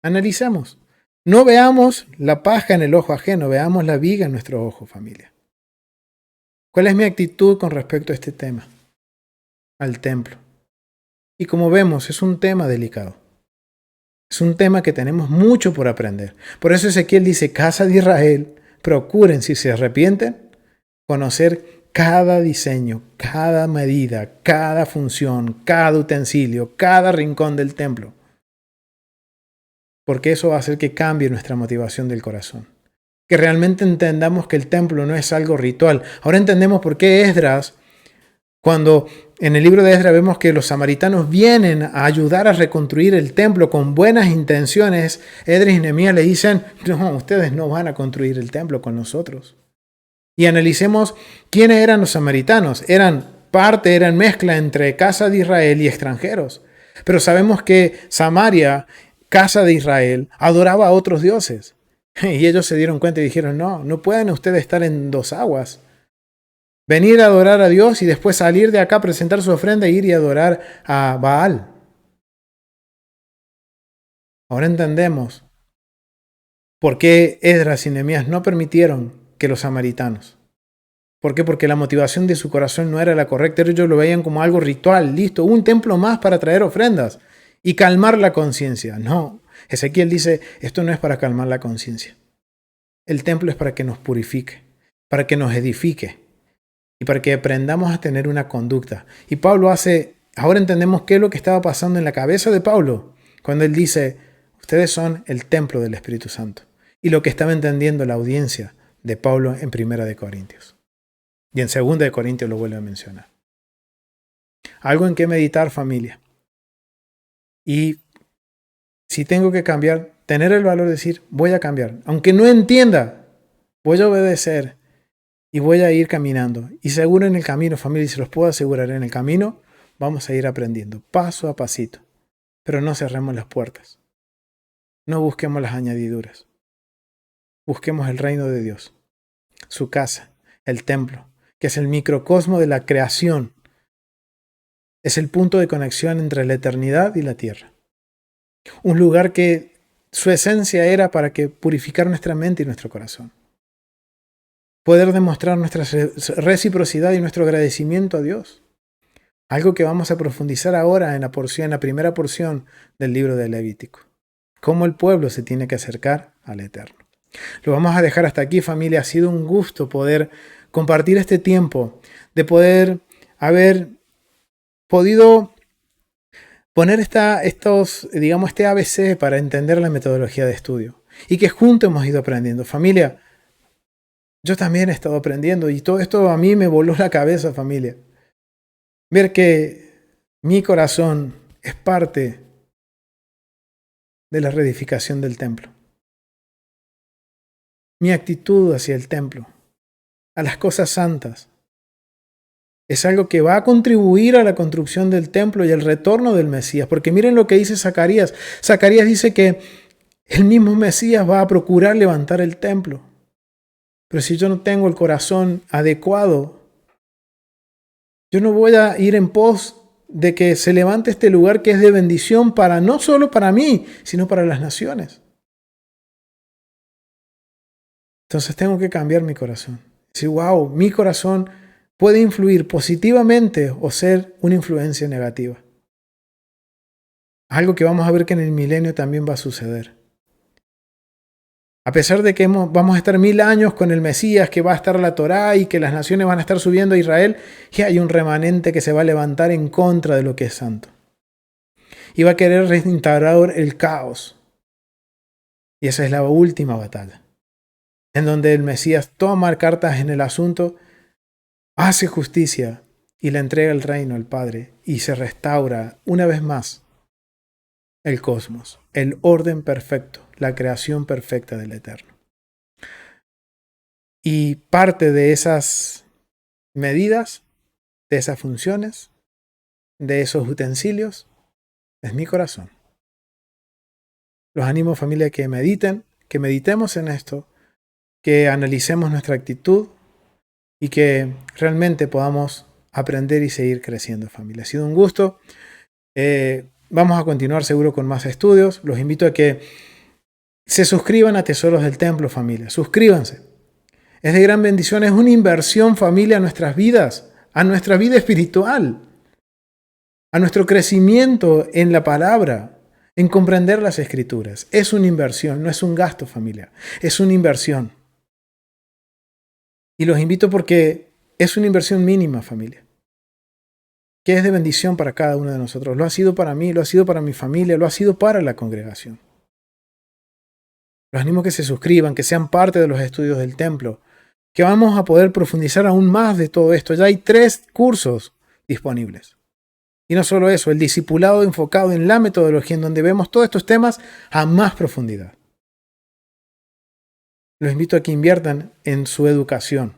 Analicemos. No veamos la paja en el ojo ajeno, veamos la viga en nuestro ojo, familia. ¿Cuál es mi actitud con respecto a este tema? Al templo. Y como vemos, es un tema delicado. Es un tema que tenemos mucho por aprender. Por eso Ezequiel dice, casa de Israel, procuren, si se arrepienten, conocer cada diseño, cada medida, cada función, cada utensilio, cada rincón del templo. Porque eso va a hacer que cambie nuestra motivación del corazón. que realmente entendamos que el templo no es algo ritual. Ahora entendemos por qué Esdras, cuando en el libro de Esdras vemos que los samaritanos vienen a ayudar a reconstruir el templo con buenas intenciones, Esdras y Nehemías le dicen, no, ustedes no van a construir el templo con nosotros. Y analicemos quiénes eran los samaritanos. Eran mezcla entre casa de Israel y extranjeros. Pero sabemos que Samaria, casa de Israel, adoraba a otros dioses. Y ellos se dieron cuenta y dijeron, no pueden ustedes estar en dos aguas. Venir a adorar a Dios y después salir de acá, presentar su ofrenda e ir y adorar a Baal. Ahora entendemos por qué Esdras y Nehemías no permitieron que los samaritanos. ¿Por qué? Porque la motivación de su corazón no era la correcta. Ellos lo veían como algo ritual. Listo, un templo más para traer ofrendas y calmar la conciencia. No, Ezequiel dice, esto no es para calmar la conciencia. El templo es para que nos purifique, para que nos edifique y para que aprendamos a tener una conducta. Y ahora entendemos qué es lo que estaba pasando en la cabeza de Pablo cuando él dice, ustedes son el templo del Espíritu Santo. Y lo que estaba entendiendo la audiencia de Pablo en 1 de Corintios. Y en 2 de Corintios lo vuelve a mencionar. Algo en que meditar, familia. Y si tengo que cambiar, tener el valor de decir, voy a cambiar. Aunque no entienda, voy a obedecer y voy a ir caminando. Y seguro en el camino, familia, y se los puedo asegurar, en el camino vamos a ir aprendiendo, paso a pasito. Pero no cerremos las puertas. No busquemos las añadiduras. Busquemos el reino de Dios, su casa, el templo, que es el microcosmo de la creación. Es el punto de conexión entre la eternidad y la tierra. Un lugar que su esencia era para que purificar nuestra mente y nuestro corazón. Poder demostrar nuestra reciprocidad y nuestro agradecimiento a Dios. Algo que vamos a profundizar ahora en la primera porción del libro de Levítico. Cómo el pueblo se tiene que acercar al Eterno. Lo vamos a dejar hasta aquí, familia. Ha sido un gusto poder compartir este tiempo, de poder haber podido poner este ABC para entender la metodología de estudio y que juntos hemos ido aprendiendo. Familia, yo también he estado aprendiendo y todo esto a mí me voló la cabeza, familia. Ver que mi corazón es parte de la reedificación del templo. Mi actitud hacia el templo, a las cosas santas, es algo que va a contribuir a la construcción del templo y el retorno del Mesías. Porque miren lo que dice Zacarías. Zacarías dice que el mismo Mesías va a procurar levantar el templo. Pero si yo no tengo el corazón adecuado, yo no voy a ir en pos de que se levante este lugar que es de bendición no solo para mí, sino para las naciones. Entonces tengo que cambiar mi corazón. Decir, wow, mi corazón puede influir positivamente o ser una influencia negativa. Algo que vamos a ver que en el milenio también va a suceder. A pesar de que vamos a estar 1000 años con el Mesías, que va a estar la Torá y que las naciones van a estar subiendo a Israel, y hay un remanente que se va a levantar en contra de lo que es santo. Y va a querer reinstaurar el caos. Y esa es la última batalla. En donde el Mesías toma cartas en el asunto, hace justicia y le entrega el reino al Padre y se restaura una vez más el cosmos, el orden perfecto, la creación perfecta del Eterno. Y parte de esas medidas, de esas funciones, de esos utensilios, es mi corazón. Los animo, familia, que meditemos en esto, que analicemos nuestra actitud y que realmente podamos aprender y seguir creciendo, familia. Ha sido un gusto. Vamos a continuar seguro con más estudios. Los invito a que se suscriban a Tesoros del Templo, familia. Suscríbanse. Es de gran bendición. Es una inversión, familia, a nuestras vidas, a nuestra vida espiritual, a nuestro crecimiento en la palabra, en comprender las Escrituras. Es una inversión, no es un gasto, familia. Es una inversión. Y los invito porque es una inversión mínima, familia, que es de bendición para cada uno de nosotros. Lo ha sido para mí, lo ha sido para mi familia, lo ha sido para la congregación. Los animo a que se suscriban, que sean parte de los estudios del templo, que vamos a poder profundizar aún más de todo esto. Ya hay 3 cursos disponibles. Y no solo eso, el discipulado enfocado en la metodología, en donde vemos todos estos temas a más profundidad. Los invito a que inviertan en su educación,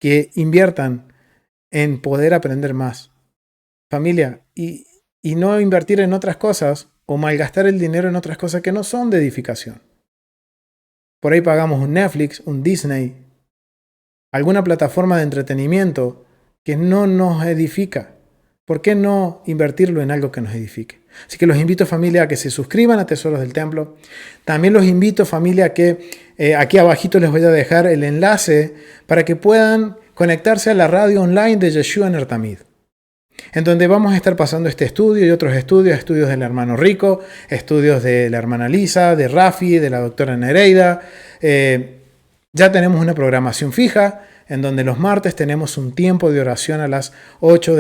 que inviertan en poder aprender más. Familia, y no invertir en otras cosas o malgastar el dinero en otras cosas que no son de edificación. Por ahí pagamos un Netflix, un Disney, alguna plataforma de entretenimiento que no nos edifica. ¿Por qué no invertirlo en algo que nos edifique? Así que los invito, familia, a que se suscriban a Tesoros del Templo. También los invito, familia, a que aquí abajito les voy a dejar el enlace para que puedan conectarse a la radio online de Yeshua Nertamid, en donde vamos a estar pasando este estudio y otros estudios del hermano Rico, estudios de la hermana Lisa, de Rafi, de la doctora Nereida. Ya tenemos una programación fija, en donde los martes tenemos un tiempo de oración a las 8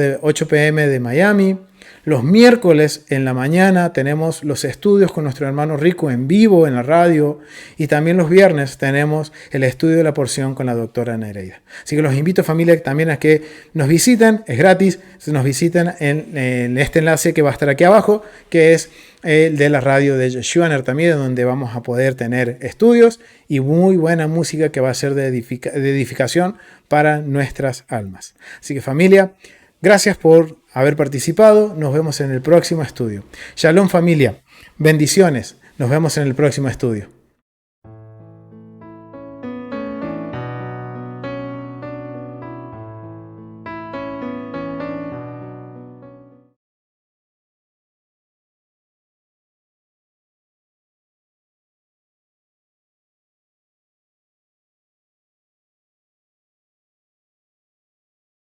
p.m. de Miami. Los miércoles en la mañana tenemos los estudios con nuestro hermano Rico en vivo en la radio. Y también los viernes tenemos el estudio de la porción con la doctora Nereida. Así que los invito, familia, también a que nos visiten. Es gratis. Nos visiten en este enlace que va a estar aquí abajo, que es el de la radio de Yeshua Nertamid, donde vamos a poder tener estudios y muy buena música que va a ser de edificación para nuestras almas. Así que, familia, gracias por haber participado. Nos vemos en el próximo estudio. Shalom, familia. Bendiciones. Nos vemos en el próximo estudio.